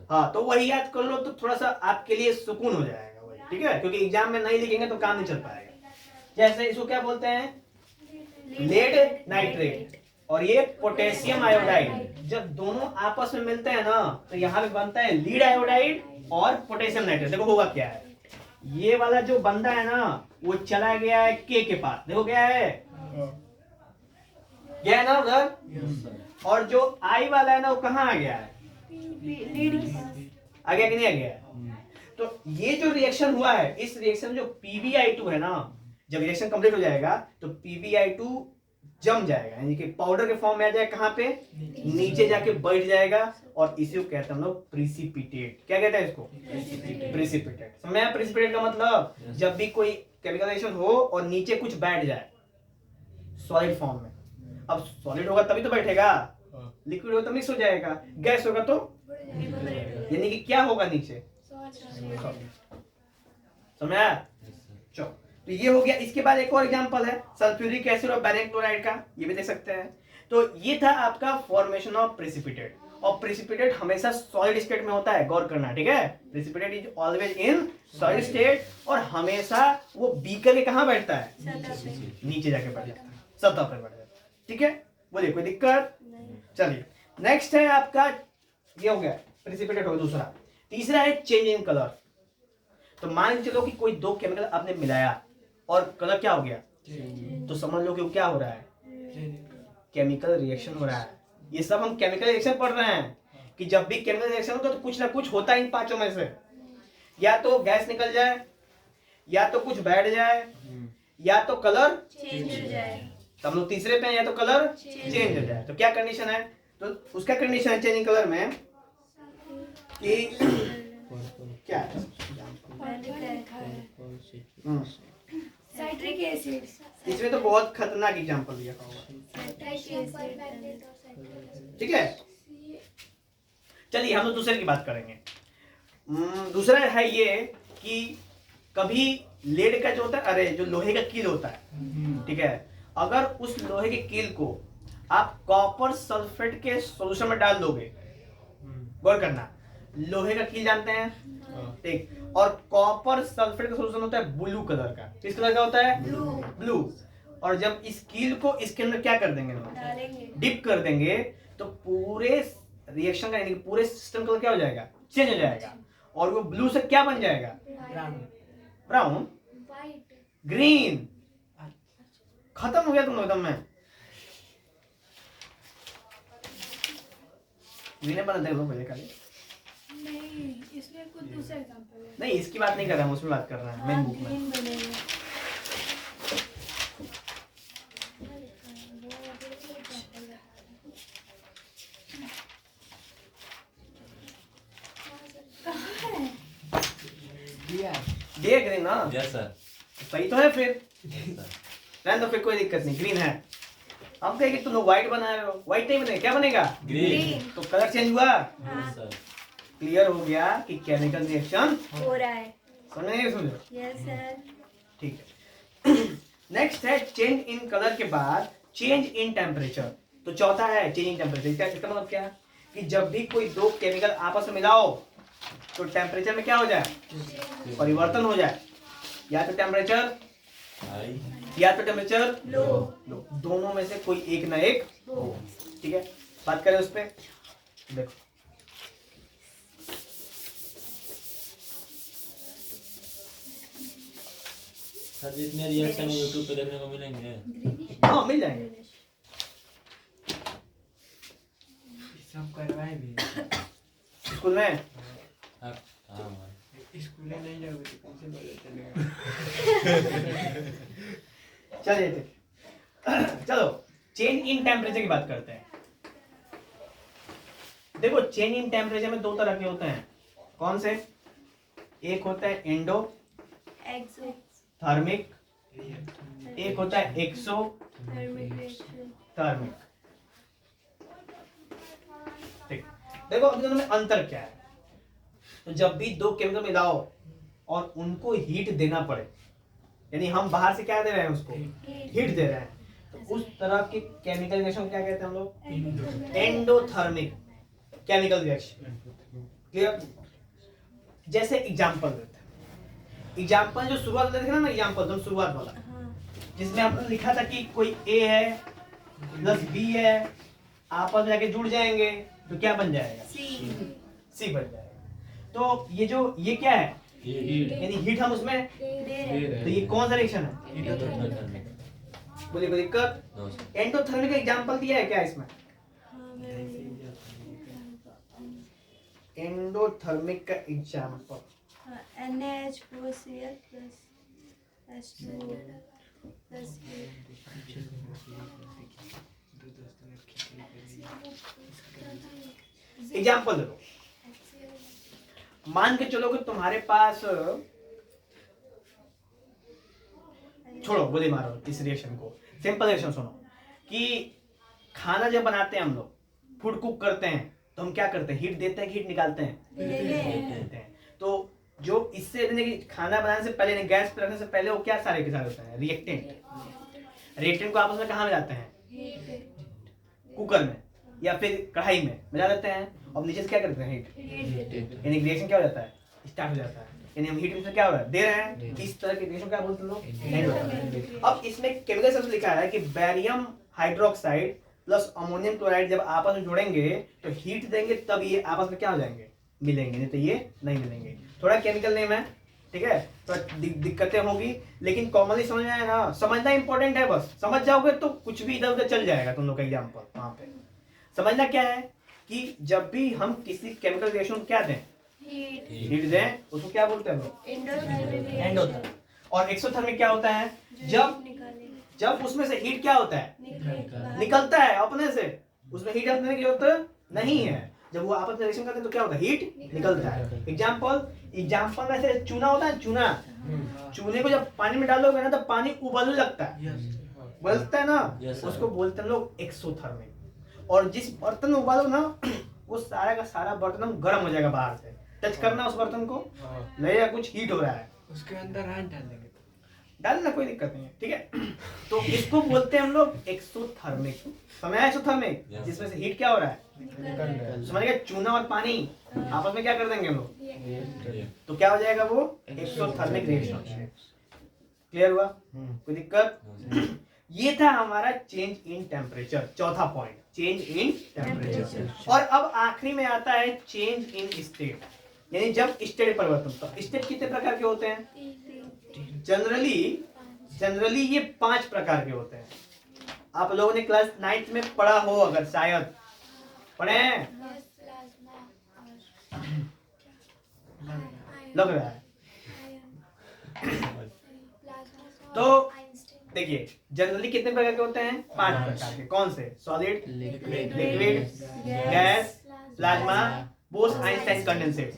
हाँ तो वही याद कर लो तो थोड़ा सा आपके लिए सुकून हो जाएगा वही, ठीक है, क्योंकि एग्जाम में नहीं लिखेंगे तो काम नहीं चल पाएगा। जैसे इसको क्या बोलते हैं? लेड नाइट्रेट और ये पोटेशियम आयोडाइड। जब दोनों आपस में मिलते हैं ना तो यहाँ पे बनता है लीड आयोडाइड और पोटेशियम नाइट्रेट। देखो होगा क्या है, ये वाला जो बंदा है ना वो चला गया है के पास, देखो क्या है, गया है ना उधर, और जो आई वाला है ना वो कहाँ आ गया है? आ गया कि नहीं आ गया? तो ये जो रिएक्शन हुआ है, इस रिएक्शन में जो PbI2 है ना, जब रिएक्शन कंप्लीट हो जाएगा तो PbI2 जम जाएगा, यानी कि पाउडर के फॉर्म में आ जाएगा। कहाँ पे? नीचे जाके बैठ जाएगा और इसी को कहते हैं हम लोग प्रिसिपिटेट। क्या कहते हैं इसको? प्रिसिपिटेट। समझ में? प्रिसिपिटेट का मतलब जब भी कोई केमिकल रिएक्शन हो और नीचे कुछ बैठ जाए सॉलिड फॉर्म में, अब सॉलिड होगा तभी तो बैठेगा, हाँ, लिक्विड होगा तो मिक्स हो जाएगा, गैस होगा तो यानी कि क्या होगा नीचे, समझ आया? चलो, तो ये हो गया। इसके बाद एक और एग्जांपल है सल्फ्यूरिक एसिड और बेरियम क्लोराइड का, ये भी देख सकते हैं। तो ये था आपका फॉर्मेशन ऑफ प्रेसिपिटेट, और प्रेसिपिटेट हमेशा सॉलिड स्टेट में होता है, गौर करना, ठीक है? Precipitate is always in solid state, और हमेशा वो बीकर के कहाँ बैठता है, नीचे जाके बैठ जाता है, सतह पर बैठ जाता है, ठीक है? बोलिए कोई दिक्कत? चलिए नेक्स्ट है आपका, ये हो गया प्रेसिपिटेट हो गया दूसरा। तीसरा है चेंज इन कलर। तो मान के चलो कि कोई दो केमिकल आपने मिलाया और कलर क्या हो गया, तो समझ लो कि वो क्या हो रहा है, केमिकल रिएक्शन हो रहा है। ये सब हम केमिकल रिएक्शन पढ़ रहे हैं कि जब भी केमिकल रिएक्शन होता है तो कुछ ना कुछ होता है इन पांचों में से, या तो गैस निकल जाए, या तो कुछ बैठ जाए, या तो कलर चेंज हो जाए। तो हम लोग तीसरे पे हैं, या तो कलर चेंज हो जाए। तो क्या कंडीशन है, तो उसका कंडीशन है चेंजिंग कलर में कि क्या है? साइट्रिक एसिड, इसमें तो बहुत खतरनाक एग्जांपल दिया हुआ है, ठीक है? चलिए हम लोग दूसरे की बात करेंगे। दूसरा है ये कि कभी लेड का जो होता है, अरे जो लोहे का कील होता है, ठीक है, अगर उस लोहे के कील को आप कॉपर सल्फेट के सॉल्यूशन में डाल दोगे, गौर करना, लोहे का कील जानते हैं, ठीक, और कॉपर सल्फेट का सॉल्यूशन होता है ब्लू कलर का। किस कलर का होता है? ब्लू। और जब इस कील को इसके अंदर क्या कर देंगे, डिप कर देंगे, तो पूरे रिएक्शन का यानी कि पूरे सिस्टम का क्या हो जाएगा, चेंज हो जाएगा, और वो ब्लू से क्या बन जाएगा, ब्राउन, ग्रीन। खत्म हो गया तुम एकदम में, ग्रीन बना देगा पहले खाली। नहीं, इसमें कुछ दूसरा एग्जांपल है। नहीं इसकी बात नहीं कर रहा हूँ, उसमें बात कर रहा है मेन बुक में। ग्रीन बनेगा। डे ग्रीन ना, यस सर, सही तो है फिर, यस सर, रहने दो फिर, कोई दिक्कत नहीं, ग्रीन है। हम कहेंगे तुम लोग व्हाइट बना रहे हो, व्हाइट नहीं बनेगा, क्या बनेगा, ग्रीन, तो कलर चेंज हुआ, यस सर, क्लियर हो गया कि केमिकल रिएक्शन हो रहा है। समझ नहीं समझो, यस सर। ठीक है। नेक्स्ट है चेंज इन कलर के बाद चेंज इन टेम्परेचर। तो चौथा है चेंज इन टेम्परेचर। क्या इसका मतलब क्या है कि जब भी कोई दो केमिकल आपस में मिलाओ तो टेम्परेचर में क्या हो जाए, परिवर्तन हो जाए, या तो टेम्परेचर हाई, या तो टेम्परेचर लो। लो, दोनों में से कोई एक ना एक हो, ठीक है? बात करें उस पे, देखो सर जितने रिएक्शन यूट्यूब पे देखने को मिलेंगे, हाँ मिल जाएंगे, सब करवाए भी। स्कूल में हाँ हाँ, स्कूल में नहीं जाओगे तो कैसे पता चलेगा? चलिए ठीक। चलो चेंज इन टेम्परेचर की बात करते हैं। देखो चेंज इन टेम्परेचर में दो तरह के होते हैं, कौन से? एक होता है एंडो एक्सो थर्मिक, एक होता है एक्सो थर्मिक रिएक्शन। थर्मिक। ठीक, देखो अब दोनों में अंतर क्या है। तो जब भी दो केमिकल मिलाओ और उनको हीट देना पड़े, यानी हम बाहर से क्या दे रहे हैं, उसको हीट दे रहे हैं, तो उस तरह के केमिकल रिएक्शन क्या कहते हैं हम लोग? Endothermic chemical reaction. क्लियर? जैसे एग्जांपल देते हैं, एग्जांपल जो शुरुआत वाला देखा ना, एग्जांपल तो शुरुआत वाला जिसमें हमने लिखा था कि कोई ए है प्लस बी है, आपस में जाके जुड़ जाएंगे तो क्या बन जाएगा? सी बन जाएगा। तो ये क्या है, ये हीट, यानी हीट हम उसमें, तो ये कौन सा रिएक्शन है? बोलिए कोई दिक्कत? नो सर, एंडोथर्मिक का एग्जांपल दिया है क्या इसमें? एंडोथर्मिक का example NaHCl plus H2O plus example दो। मान के चलो कि तुम्हारे पास, छोड़ो गोली मारो इस रिएक्शन को, सिंपल रिएक्शन सुनो कि खाना जब बनाते हैं हम लोग, फूड कुक करते हैं, तो हम क्या करते हैं, हीट देते हैं कि हीट निकालते हैं? देते हैं। तो जो इससे खाना बनाने से पहले, गैस पर रखने से पहले वो क्या सारे के सारे होता है? रिएक्टेंट। रिएक्टेंट को आपस में कहाँ मिलाते हैं? कुकर में या फिर कढ़ाई में मिला देते हैं, और नीचे से क्या करते हैं? हीट। यानी रिएक्शन क्या हो जाता है? स्टार्ट हो जाता है। यानी हम हीट में क्या हो रहा है? दे रहे हैं। इस तरह के रिएक्शन क्या बोलते हैं लोग? अब इसमें केमिकल शब्द लिखा है कि barium hydroxide plus ammonium chloride जब आपस में जोड़ेंगे तो हीट देंगे, तब ये आपस में क्या हो जाएंगे? मिलेंगे, नहीं तो ये नहीं मिलेंगे। थोड़ा केमिकल नेम है, ठीक है, तो दिक्कतें होगी, लेकिन कॉमनली समझ में आया ना? समझना इंपॉर्टेंट है, बस समझ जाओगे तो कुछ भी इधर उधर चल जाएगा। तुम लोग का एग्जाम्पल वहां पे समझना क्या है कि जब भी हम किसी केमिकल रिएक्शन को क्या दें, हीट दें, उसको क्या बोलते हैं लोग? एंडोथर्मिक। और एक्सोथर्मिक क्या होता है? जब उसमें से हीट क्या होता है? निकलता है अपने से, उसमें हीट अपने की जरूरत नहीं है। जब वो आपस में रिएक्शन करते हैं तो क्या होता है? हीट निकलता है। एग्जाम्पल में से चूना होता है, चूना, चूने को जब पानी में डालोगे ना तो पानी उबलने लगता है, उबलता है ना, उसको बोलते हैं लोग एक्सोथर्मिक। और जिस बर्तन में उबालो ना, वो सारा का सारा बर्तन गर्म हो जाएगा, बाहर से टच करना उस बर्तन को, लगेगा कुछ हीट हो रहा है, उसके अंदर हाथ डाल देंगे, डालना कोई दिक्कत नहीं है, ठीक है। तो इसको बोलते हैं हम लोग एक्सोथर्मिक। समझ आया? एक्सोथर्मिक जिसमें से हीट क्या हो रहा है? समझ गए? चूना और पानी आपस में क्या कर देंगे हम लोग, तो क्या हो जाएगा? वो एक्सोथर्मिक रिएक्शन। क्लियर हुआ? कोई दिक्कत? ये था हमारा चेंज इन टेम्परेचर, चौथा पॉइंट, चेंज इन टेम्परेचर। और अब आखिरी में आता है चेंज इन स्टेट, यानी जब स्टेट परिवर्तन। तो स्टेट कितने प्रकार के होते हैं? जनरली ये 5 प्रकार के होते हैं। आप लोगों ने क्लास 9th में पढ़ा हो, अगर शायद पढ़े हैं, लग रहा है। तो देखिए जनरली कितने प्रकार के होते हैं? 5 प्रकार के। कौन से? Solid, liquid, gas, plasma, Bose, Einstein condensate.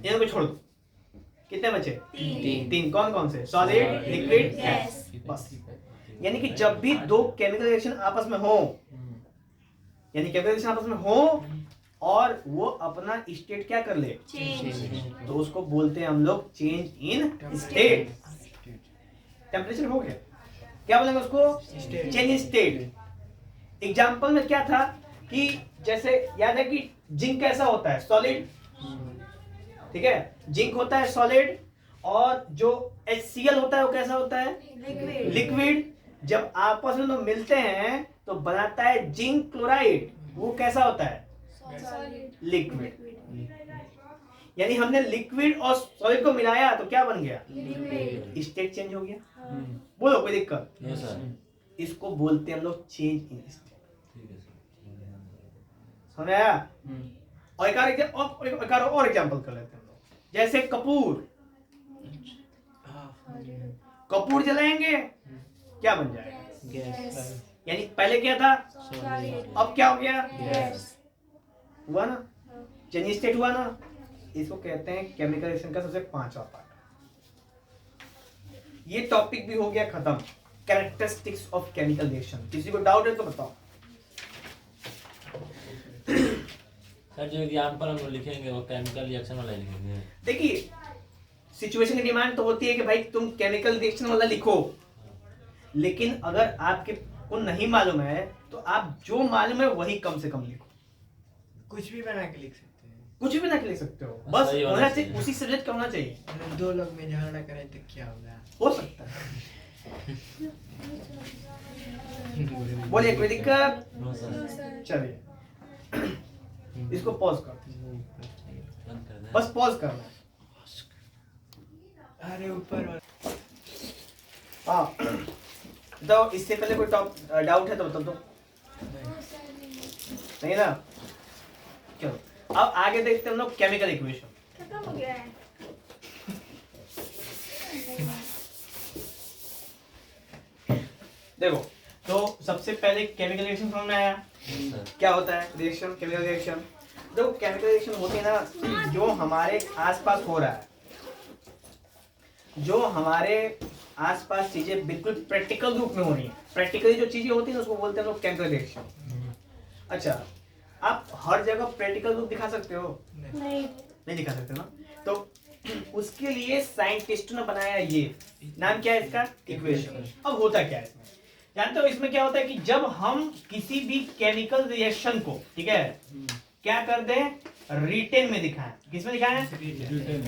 इनको छोड़ दो। कितने बचे? 3। कौन कौन से? सॉलिड, लिक्विड, गैस, बस। यानी कि जब भी दो केमिकल रिएक्शन आपस में हो, यानी केमिकल रिएक्शन आपस में हो और वो अपना स्टेट क्या कर ले, तो उसको बोलते हैं हम लोग चेंज इन स्टेट। टेम्परेचर हो गया, क्या बोलेंगे उसको? Change in state. एग्जाम्पल में क्या था कि जैसे याद है कि जिंक कैसा होता है? सॉलिड, ठीक है, जिंक होता है सॉलिड। और जो HCl होता है वो कैसा होता है? लिक्विड। जब आपस में लोग मिलते हैं तो बनाता है जिंक क्लोराइड, वो कैसा होता है? लिक्विड। यानी हमने लिक्विड और सॉलिड को मिलाया तो क्या बन गया? स्टेट चेंज हो गया। बोलो कोई दिक्कत? इसको बोलते हैं हम लोग चेंज इन स्टेट। समझ आया? और एक और एग्जांपल कर लेते हैं हम लोग। जैसे कपूर, कपूर जलाएंगे क्या बन जाएगा? गैस। यानी पहले क्या था, अब क्या हो गया? हुआ ना, चेंज स्टेट हुआ ना। इसको कहते हैं केमिकल रिएक्शन का सबसे 5वां पार्ट। ये टॉपिक भी हो गया खत्म, कैरेक्टरिस्टिक्स ऑफ केमिकल रिएक्शन। किसी को डाउट है तो बताओ। सर जो एग्जांपल हम लोग लिखेंगे वो केमिकल रिएक्शन वाला लिखेंगे। देखिए सिचुएशन की डिमांड तो होती है कि भाई तुम केमिकल रिएक्शन वाला लिखो, लेकिन अगर आपके को नहीं मालूम है तो आप जो मालूम है वही कम से कम लिखो। कुछ भी बना के लिख सकते हैं, कुछ भी ना लिख सकते हो, बस सही होना होना चाहिए, चाहिए। उसी सब्जेक्ट का होना चाहिए। अगर 2 लोग में झगड़ा करें तो क्या होगा? हो सकता है। बोलिए कोई दिक्कत? नो सर, चलिए इसको पॉज कर, बंद कर दें। बस पॉज करना है। अरे ऊपर हाँ तो इससे पहले कोई डाउट है तो बता दो। नहीं ना? चलो अब आगे देखते हैं हम लोग केमिकल इक्वेशन। खत्म हो गया है। देखो तो सबसे पहले केमिकल रिएक्शन समझ में आया सर, क्या होता है? Reaction, chemical reaction. देखो केमिकल रिएक्शन होती है ना जो हमारे आसपास हो रहा है, जो हमारे आसपास चीजें बिल्कुल प्रैक्टिकल रूप में हो रही है। प्रैक्टिकली जो चीजें होती है ना उसको बोलते हैं लोग केमिकल रिएक्शन। अच्छा, आप हर जगह प्रैक्टिकल बुक दिखा सकते हो? नहीं। नहीं दिखा सकते ना। तो उसके लिए साइंटिस्टों ने बनाया ये, नाम क्या है इसका? इक्वेशन। अब होता क्या है इसमें, जानते हो इसमें क्या होता है कि जब हम किसी भी केमिकल रिएक्शन को, ठीक है, क्या कर दें, रिटेन में दिखाएं। किसमें दिखाएं?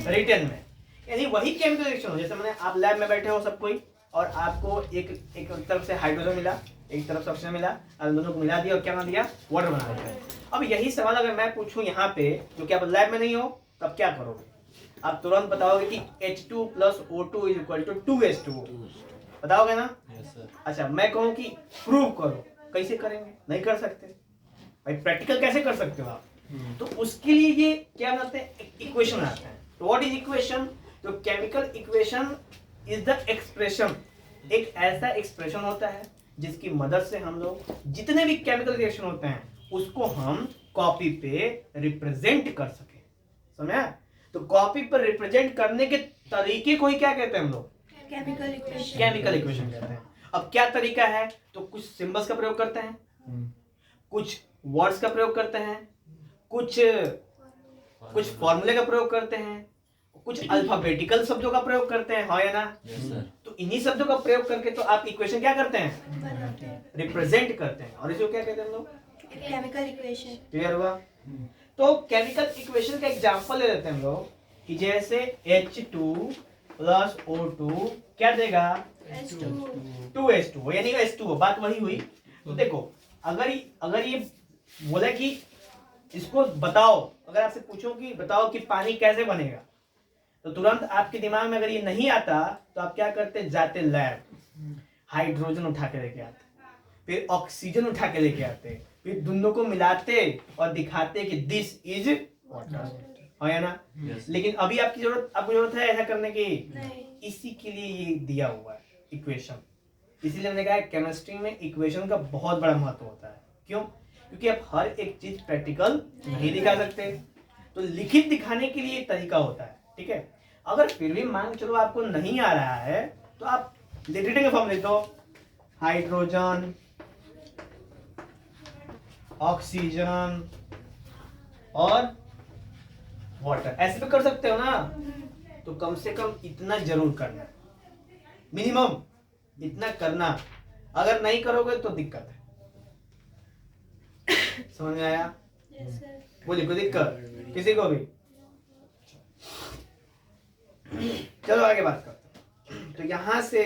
रिटेन में। यानी वही केमिकल रिएक्शन हो, जैसे मैंने, आप लैब में बैठे हो सब कोई, और आपको एक तरफ से हाइड्रोजन मिला, एक तरफ से ऑक्सीजन मिला, और दोनों को मिला दिया और क्या बना दिया? वाटर बना दिया। अब यही सवाल अगर मैं पूछूं यहाँ पे, जो कि आप लैब में नहीं हो, तब क्या करोगे? आप तुरंत बताओगे कि H2 + O2 = 2H2O, बताओगे ना? Yes sir. अच्छा, मैं कहूँ कि प्रूव करो, कैसे करेंगे? नहीं कर सकते भाई, प्रैक्टिकल कैसे कर सकते हो आप? तो उसके लिए ये क्या बनाते हैं, इक्वेशन बनाते हैं। तो व्हाट इज इक्वेशन? तो chemical equation is the expression, एक ऐसा एक्सप्रेशन होता है जिसकी मदद से हम लोग जितने भी केमिकल रिएक्शन होते हैं उसको हम कॉपी पे रिप्रेजेंट कर सके। समझा? तो कॉपी पर रिप्रेजेंट करने के तरीके को ही क्या कहते हैं हम लोग? Chemical equation. केमिकल इक्वेशन कहते हैं। अब क्या तरीका है? तो कुछ सिंबल्स का प्रयोग करते हैं, कुछ वर्ड्स का प्रयोग करते हैं, कुछ फॉर्मूले का प्रयोग करते हैं, कुछ अल्फाबेटिकल शब्दों का प्रयोग करते हैं, हाँ या ना? Yes sir. तो इन्हीं शब्दों का प्रयोग करके तो आप इक्वेशन क्या करते हैं? बनाते हैं। रिप्रेजेंट करते हैं। और इसको क्या कहते हैं हम लोग? Chemical equation. क्लियर हुआ? तो केमिकल इक्वेशन का एग्जांपल ले लेते हैं हम लोग, कि जैसे H2 + O2 क्या देगा? H2O। 2H2O, यानी H2O, बात वही हुई। तो देखो, अगर ये बोला कि इसको बताओ, अगर आपसे पूछो कि बताओ कि पानी कैसे बनेगा, तो तुरंत आपके दिमाग में अगर ये नहीं आता तो आप क्या करते? जाते लैब, हाइड्रोजन उठा के लेके आते, फिर ऑक्सीजन उठा के लेके आते, फिर दोनों को मिलाते और दिखाते कि दिस इज वाटर, हाँ या ना? यस। लेकिन अभी आपको जरूरत है ऐसा करने की? नहीं। इसी के लिए ये दिया हुआ है इक्वेशन। इसीलिए मैंने कहा केमिस्ट्री में इक्वेशन का बहुत बड़ा महत्व होता है। क्यों? क्योंकि आप हर एक चीज प्रैक्टिकल नहीं दिखा सकते, तो लिखित दिखाने के लिए एक तरीका होता है, ठीक है? अगर फिर भी मान के चलो आपको नहीं आ रहा है तो आप रिटेन के फॉर्म लिख दो, हाइड्रोजन, ऑक्सीजन और वाटर, ऐसे भी कर सकते हो ना? तो कम से कम इतना जरूर करना, मिनिमम इतना करना। अगर नहीं करोगे तो दिक्कत है। समझ में आया? Yes sir. बोलिए, कोई दिक्कत किसी को भी? चलो आगे बात करते हैं। तो यहां से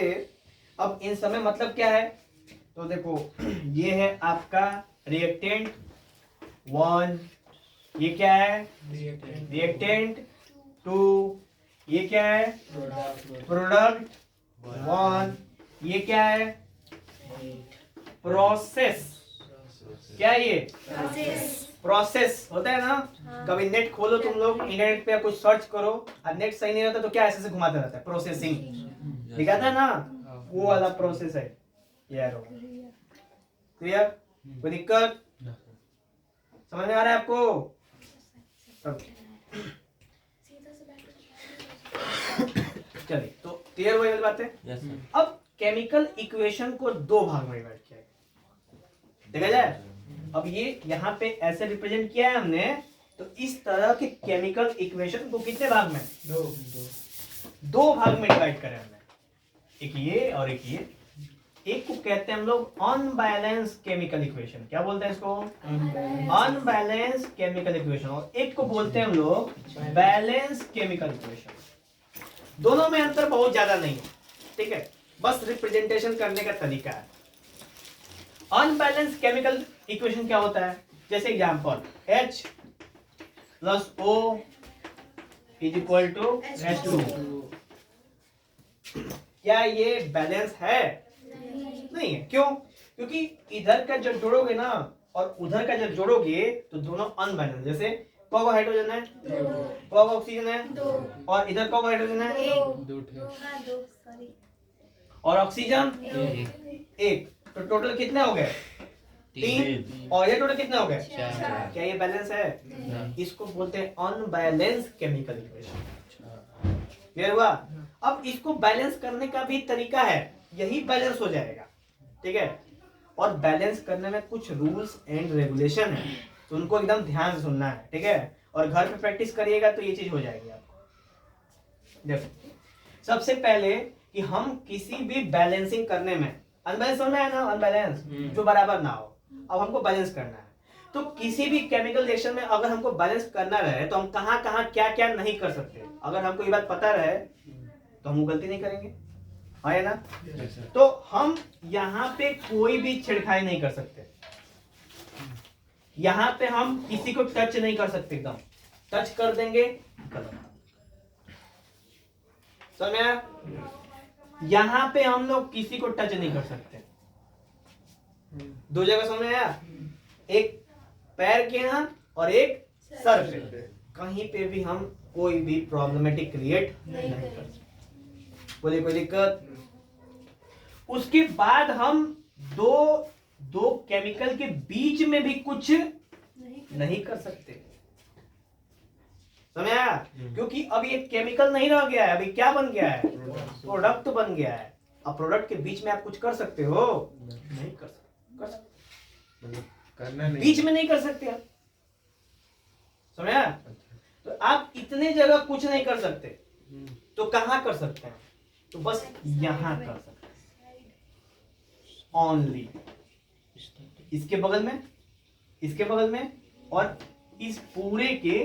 अब इन समय मतलब क्या है? तो देखो, ये है आपका रिएक्टेंट 1, ये क्या है? रिएक्टेंट 2, ये क्या है? प्रोडक्ट 1, ये क्या है? प्रोसेस। क्या है ये? प्रोसेस होता है ना? कभी नेट खोलो तुम लोग, इंटरनेट पे कुछ सर्च करो और नेट सही नहीं रहता तो क्या ऐसे घुमाता रहता है? प्रोसेसिंग दिखाता है ना, वो वाला प्रोसेस है यार। क्लियर? कोई दिक्कत? समझ में आ रहा है आपको? चलिए, तो क्लियर हुई वाली बात है। Yes sir. अब केमिकल इक्वेशन को दो भाग में डिवाइड किया गया, देखा जाए। अब ये यहाँ पे ऐसे रिप्रेजेंट किया है हमने, तो इस तरह के केमिकल इक्वेशन को कितने भाग में? दो भाग में डिवाइड करें हमने, एक ये और एक ये। एक को कहते हैं हम लोग अनबैलेंस केमिकल इक्वेशन, क्या बोलते हैं इसको? Unbalance chemical equation. और एक को बोलते हैं हम लोग बैलेंस केमिकल इक्वेशन। दोनों में अंतर बहुत ज्यादा नहीं है, ठीक है, बस रिप्रेजेंटेशन करने का तरीका है। अनबैलेंस केमिकल इक्वेशन क्या होता है? जैसे एग्जांपल H + O = H2। क्या ये बैलेंस है? नहीं है। क्यों? क्योंकि इधर का जब जोड़ोगे ना और उधर का जब जोड़ोगे तो दोनों अनबैलेंस। जैसे कौन हाइड्रोजन है? कौन ऑक्सीजन है? और इधर कौन हाइड्रोजन है? और ऑक्सीजन एक। तो टोटल कितने हो गए? 3। और ये टोटल कितने हो गए? 4। क्या ये बैलेंस है? इसको बोलते हैं अनबैलेंस केमिकल इक्वेशन। क्लियर हुआ? अब इसको बैलेंस करने का भी तरीका है, यही बैलेंस हो जाएगा, ठीक है? और बैलेंस करने में कुछ रूल्स एंड रेगुलेशन है, तो उनको एकदम ध्यान से सुनना है, ठीक है। और घर पे प्रैक्टिस करिएगा तो ये चीज हो जाएगी आपको। देखो सबसे पहले कि हम किसी भी बैलेंसिंग करने में, अनबैलेंस होना है ना, अनबैलेंस जो बराबर ना हो, अब हमको बैलेंस करना है। तो किसी भी केमिकल रिएक्शन में अगर हमको बैलेंस करना रहे तो हम कहाँ कहाँ क्या क्या नहीं कर सकते, अगर हमको ये बात पता रहे तो हम वो गलती नहीं करेंगे, है ना। तो हम यहाँ पे कोई भी छेड़खानी नहीं कर सकते, यहाँ पे हम किसी को टच नहीं कर सकते, एकदम टच कर देंगे गलत। समझ में आया? यहाँ पे हम लोग किसी को टच नहीं कर सकते। दो जगह समझ में आया, एक पैर के यहाँ और एक सर पे, कहीं पे भी हम कोई भी प्रॉब्लमेटिक क्रिएट नहीं कर सकते। बोले कोई दिक्कत? उसके बाद हम दो केमिकल के बीच में भी कुछ नहीं कर सकते, समझ आया? क्योंकि अब ये केमिकल नहीं रह गया है, अभी क्या बन गया है, प्रोडक्ट बन गया है। अब प्रोडक्ट के बीच में आप कुछ कर सकते हो? नहीं कर सकते, कर सकते करना नहीं, बीच में नहीं कर सकते आप, समझ आया? तो आप इतने जगह कुछ नहीं कर सकते, तो कहाँ कर सकते हैं? तो बस यहाँ कर सकते हैं ओनली, इसके बगल में, इसके बगल में, और इस पूरे के,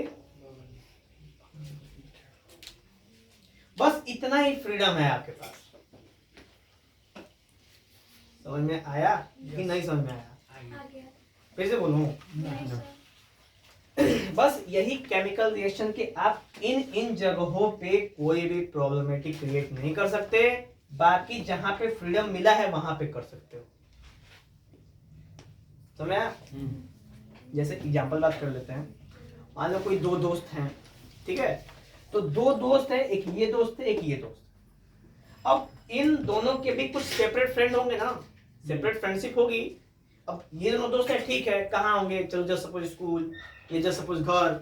बस इतना ही फ्रीडम है आपके पास। समझ में आया कि नहीं समझ में आया? फिर से बोलूं, बस यही केमिकल रिएक्शन के आप इन जगहों पे कोई भी प्रॉब्लमेटिक क्रिएट नहीं कर सकते, बाकी जहां पे फ्रीडम मिला है वहां पे कर सकते हो। समझ में आया? जैसे एग्जांपल बात कर लेते हैं, मान लो कोई दो दोस्त हैं, ठीक है, तो दो दोस्त हैं, एक ये दोस्त है, एक ये दोस्त। अब इन दोनों के भी कुछ सेपरेट फ्रेंड होंगे ना, सेपरेट फ्रेंडशिप होगी। अब ये दोनों दोस्त हैं, ठीक है, कहाँ होंगे, चलो जस्ट सपोज स्कूल, ये जस्ट सपोज घर,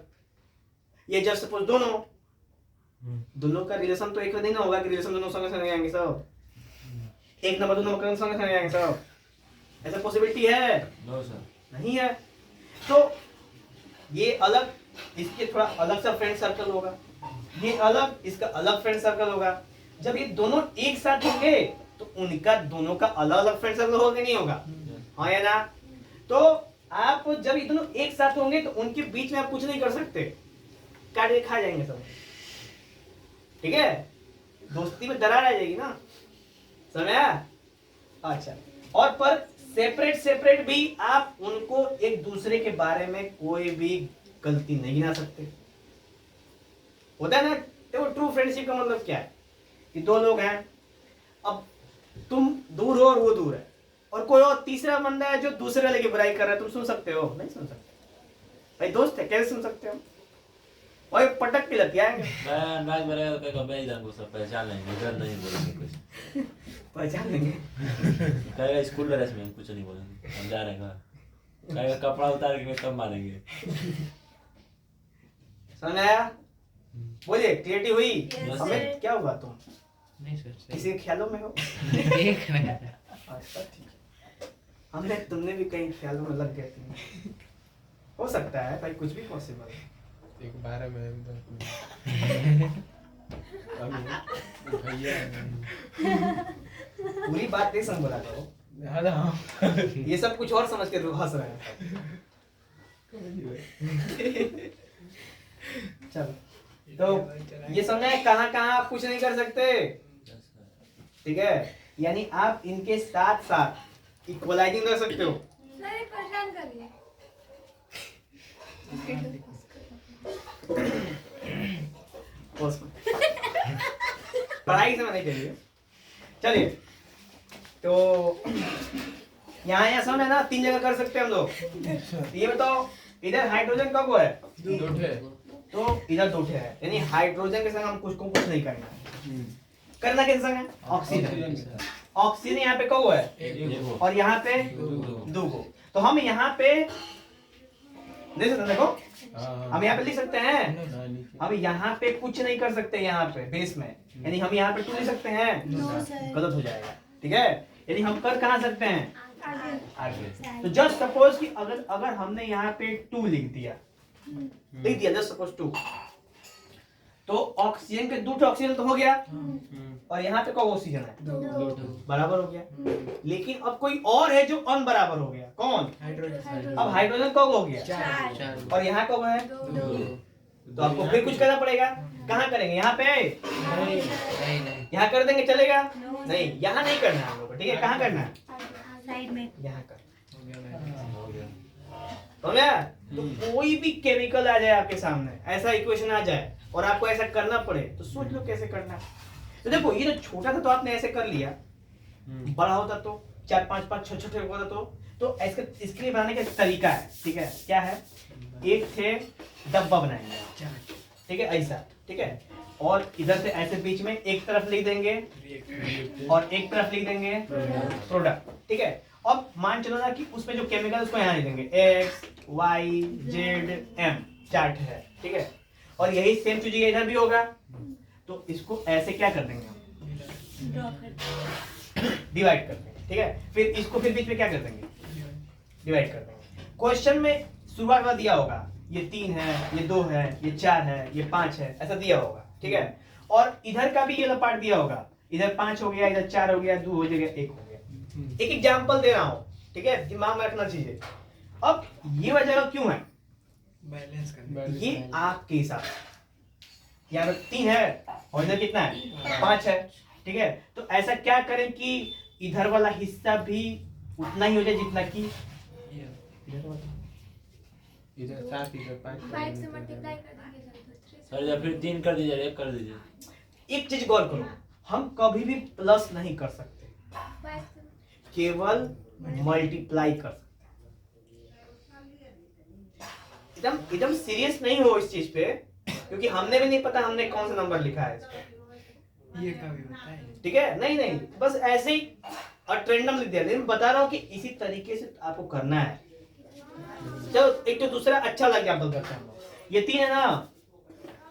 ये जस्ट सपोज दोनों का रिलेशन तो एक नहीं ना होगा कि रिलेशन दोनों संग संग आएंगे सब, एक नंबर 2 नंबर संग संग आएंगे सब, ऐसा पॉसिबिलिटी है? नो सर, नहीं है। तो ये अलग, इसके थोड़ा अलग सा फ्रेंड सर्कल होगा, ये अलग, इसका अलग फ्रेंड सर्कल होगा। जब ये दोनों एक साथ होंगे तो उनका दोनों का अलग अलग फ्रेंड सर्कल होगा कि नहीं होगा? हाँ या ना? तो आप जब ये दोनों एक साथ होंगे तो उनके बीच में आप कुछ नहीं कर सकते, काट के खा जाएंगे सब, ठीक है, दोस्ती में दरार आ जाएगी ना, समझा? अच्छा, और पर सेपरेट भी आप उनको एक दूसरे के बारे में कोई भी गलती नहीं गिना सकते। होता है ना? देखो ट्रू फ्रेंडशिप का मतलब क्या है कि दो लोग हैं, अब तुम दूर हो और वो दूर है, और कोई और तीसरा बंदा है जो दूसरे वाले की बुराई कर रहा है, तुम सुन सकते हो? नहीं सुन सकते। भाई दोस्त है, कैसे सुन सकते हो? और पटक के लग जाएंगे, मैं अनुराग मेरा कहेगा मैं इधर को सब पहचान लेंगे, इधर नहीं बोलेंगे कुछ, पहचान लेंगे। कहेगा स्कूल ड्रेस में कुछ नहीं बोलेंगे, हम जा रहे हैं घर, कहेगा कपड़ा उतार के तब मारेंगे। समझ आया? बोलिए, क्रिएटिव हुई? Yes, हमें sir. क्या हुआ, तुम नहीं सर, किसी के ख्यालों में हो? देख रहे हैं। अच्छा ठीक है, हमने तुमने भी कहीं ख्यालों में लग गए थे, हो सकता है भाई, कुछ भी पॉसिबल है। एक बारे में भैया पूरी बात नहीं समझ बोला करो, ये सब कुछ और समझ के हंस रहे हैं। चलो, तो ये समझा है कहाँ कहाँ आप कुछ नहीं कर सकते, ठीक है, यानी आप इनके साथ साथ इक्वलाइजिंग कर सकते हो। नहीं, परेशान करिए। पढ़ाई से नहीं चाहिए। चलिए, तो यहाँ समझ है ना, 3 जगह कर सकते हैं हम लोग। ये बताओ, इधर हाइड्रोजन कब है? तो इधर 2 है, यानी हाइड्रोजन के संग हम कुछ को कुछ नहीं करना। करना किस संग है? ऑक्सीजन। ऑक्सीजन यहाँ पे कब है? और यहाँ पे 2 को। तो हम यहाँ पे देख सकते हैं, देखो हम यहाँ पे लिख सकते हैं, हम यहाँ पे कुछ नहीं कर सकते, यहाँ पे बेस में, यानी हम यहाँ पे 2 लिख सकते हैं, No, sir. गलत हो जाएगा, ठीक है। यानी हम कर कहाँ सकते हैं? आगे। तो जस्ट सपोज कि अगर हमने यहाँ पे 2 लिख दिया जस्ट सपोज 2, तो ऑक्सीजन के 2 ऑक्सीजन तो हो गया, और यहाँ पे कौन ऑक्सीजन है, बराबर हो गया। लेकिन अब कोई और है जो अनबराबर हो गया, कौन, अब हाइड्रोजन कब हो गया, 4 और यहाँ कब है, तो आपको फिर कुछ करना पड़ेगा। कहाँ करेंगे, यहाँ पे, नहीं यहाँ कर देंगे चलेगा, नहीं यहाँ नहीं करना है हम लोग को, ठीक है, कहाँ करना है, साइड में। यहाँ कर, हो गया। तो मैं तो कोई भी केमिकल आ जाए आपके सामने, ऐसा इक्वेशन आ जाए और आपको ऐसा करना पड़े, तो सोच लो कैसे करना है। तो देखो ये जो छोटा था तो आपने ऐसे कर लिया, बड़ा होता तो 4 5 5 6 6 होता तो ऐसे इसके लिए बनाने का तरीका है, ठीक है, क्या है, एक थे डब्बा बनाएंगे, ठीक है, ऐसा, ठीक है, और इधर से ऐसे बीच में एक तरफ लिख देंगे और एक तरफ लिख देंगे प्रोडक्ट, ठीक है। अब मान चलो ना कि उसमें जो केमिकल उसको यहाँ लिख देंगे X Y Z M chart है, ठीक है, और यही सेम चीज इधर भी होगा, तो इसको ऐसे क्या कर देंगे हम, डिवाइड कर देंगे, ठीक है, फिर इसको फिर बीच में क्या कर देंगे, डिवाइड कर देंगे। क्वेश्चन में शुरुआत में दिया होगा ये 3 है, ये 2 है, ये 4 है, ये 5 है, ऐसा दिया होगा, ठीक है, और इधर का भी ये पार्ट दिया होगा, इधर 5 हो गया, इधर 4 हो गया, 2 हो गया, 1 हो गया। एक एग्जाम्पल दे रहा हूँ, ठीक है, दिमाग में रखना चाहिए। अब ये वजह क्यों है, बैलेंस करना। ये आपके हिसाब से यहाँ पे 3 है और इधर कितना है, 5 है, ठीक है, तो ऐसा क्या करें कि इधर वाला हिस्सा भी उतना ही हो जाए जितना कि इधर 7 इधर 5 5 से मल्टीप्लाई कर देंगे सर या फिर 3 कर दीजिए, 1 कर दीजिए। एक चीज गौर करो, हम कभी भी प्लस नहीं कर सकते, केवल मल्टीप्लाई कर सकते। एकदम सीरियस नहीं हो इस चीज पे, क्योंकि हमने भी नहीं पता हमने कौन सा नंबर लिखा है इस पे, ये कभी होता है। ठीक है, नहीं बस ऐसे ही ट्रेंडम लिख दिया, लेकिन बता रहा हूँ कि इसी तरीके से आपको करना है। चलो एक तो दूसरा अच्छा एग्जाम्पल करते हैं हम लोग। ये 3 है ना,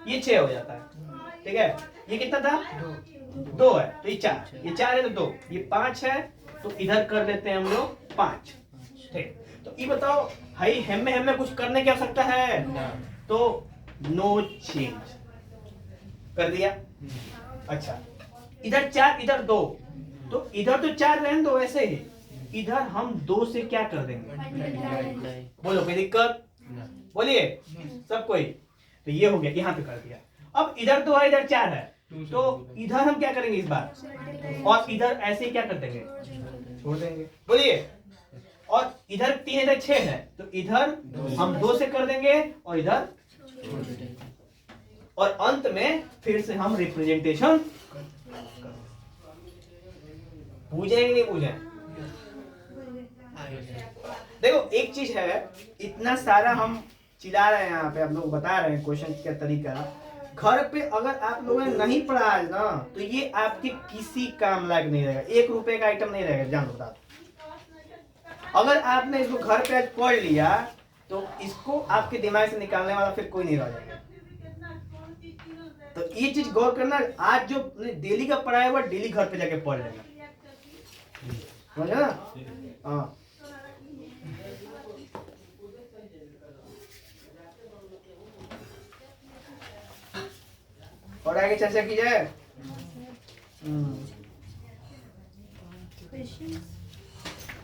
ये 6 हो जाता है, ठीक है, ये कितना था, 2 है, तो ये 4, ये 4 है तो 2, ये 5 है, तो इधर कर देते हैं हम लोग 5, ठीक। तो ये बताओ भाई हमें कुछ करने की आवश्यकता है, तो नो चेंज कर दिया। अच्छा, इधर 4 इधर 2, तो इधर तो 4 रहने दो ऐसे ही, इधर हम 2 से क्या कर देंगे, बोलो कोई दिक्कत, बोलिए सब कोई, तो ये हो गया, यहाँ पे कर दिया। अब इधर 2 है, इधर 4 है, तो इधर हम क्या करेंगे इस बार, और इधर ऐसे क्या कर देंगे, छोड़ देंगे, बोलिए, और इधर 3 इधर 6 है, तो इधर हम 2 से कर देंगे और इधर, और अंत में फिर से हम रिप्रेजेंटेशन पूछेंगे, नहीं पूछें। देखो एक चीज है, इतना सारा हम चिल्ला रहे हैं यहाँ पे, आप लोग बता रहे हैं क्वेश्चन का तरीका, घर पे अगर आप लोगों ने नहीं पढ़ा आज ना, तो ये आपके किसी काम लायक नहीं रहेगा, 1 रुपए का आइटम नहीं रहेगा, जान बता दो। अगर आपने इसको घर पे आज पढ़ लिया, तो इसको आपके दिमाग से निकालने वाला फिर कोई नहीं रह जाएगा। तो ये चीज गौर करना, आज जो डेली का पढ़ाया हुआ डेली घर पे जाके पढ़ लेना, समझे ना, हाँ। और आगे चर्चा की जाए।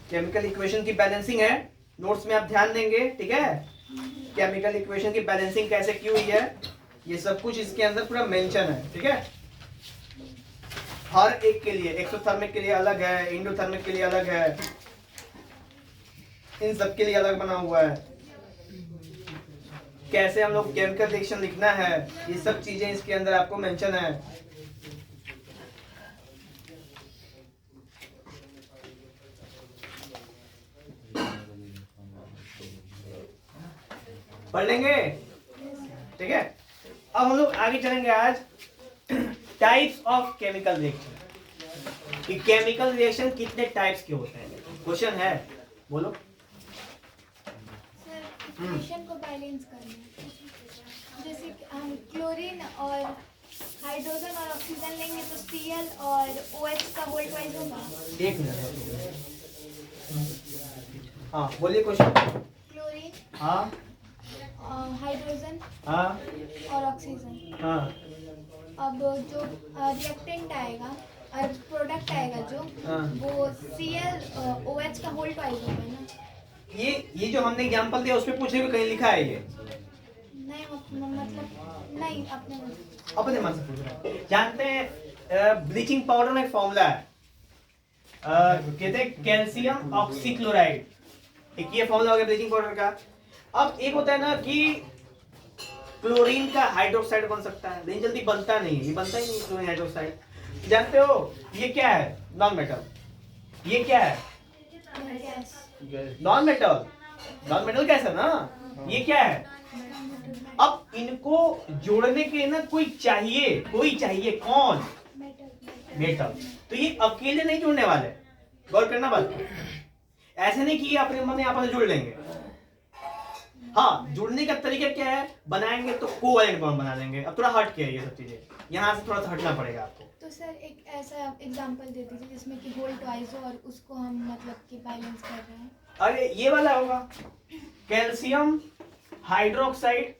केमिकल इक्वेशन की बैलेंसिंग है, नोट्स में आप ध्यान देंगे, ठीक है, केमिकल इक्वेशन की बैलेंसिंग कैसे की हुई है, ये सब कुछ इसके अंदर पूरा मेंशन है, ठीक है। हर एक के लिए, एक्सोथर्मिक के लिए अलग है, इंडोथर्मिक के लिए अलग है, इन सब के लिए अलग बना हुआ है, कैसे हम लोग केमिकल रिएक्शन लिखना है, ये सब चीजें इसके अंदर आपको मेंशन है। पढ़ लेंगे, ठीक है। अब हम लोग आगे चलेंगे आज टाइप्स ऑफ केमिकल रिएक्शन, कि केमिकल रिएक्शन कितने टाइप्स के होते हैं। क्वेश्चन है, बोलो। इक्वेशन को बैलेंस करना है, जैसे कि हम क्लोरीन और हाइड्रोजन और ऑक्सीजन लेंगे तो Cl और OH का वोल्ट वाइज होगा। एक मिनट हाँ बोलिए क्वेश्चन। क्लोरीन, हाँ हाइड्रोजन हाँ और ऑक्सीजन। हाँ अब जो रिएक्टेंट आएगा और प्रोडक्ट आएगा जो हाँ। वो ClOH का होल ट्वाइस होगा ना? ये जो हमने एग्जांपल दिया उसमें पूछने में कहीं लिखा है ये? नहीं मतलब नहीं, अपने मन से। अपने मन से पूछ रहे हैं। जानते हैं ब्लीचिंग पाउडर में एक फॉर्मूला है, कहते हैं कैल्शियम ऑक्सीक्लोराइड। एक ये फॉर्मूला हो गया ब्लीचिंग पाउडर का। अब एक होता है ना कि क्लोरीन का हाइड्रोक्साइड बन सकता है, लेकिन जल्दी बनता नहीं है, ये बनता ही नहीं क्लोरीन हाइड्रोक्साइड। जानते हो ये क्या है? Non metal. ये क्या है? Gas. Gas. Non metal. Non metal कैसा ना? ये क्या है? अब इनको जोड़ने के लिए ना कोई चाहिए। कौन? मेटल। तो ये अकेले नहीं जुड़ने वाले, गौर करना बात को। ऐसे नहीं कि ये अपने मन में आपस में जुड़ लेंगे। हाँ, जुड़ने का तरीका क्या है? बनाएंगे तो कोवैलेंट बॉन्ड बना लेंगे। अब थोड़ा हट के है ये सब चीजें, यहाँ से थोड़ा सा हटना पड़ेगा आपको। तो सर एक ऐसा एग्जांपल दे दीजिए जिसमें कि होल ट्वाइस हो और उसको हम मतलब कि बैलेंस कर रहे हैं। अरे ये वाला होगा कैल्शियम हाइड्रोक्साइड,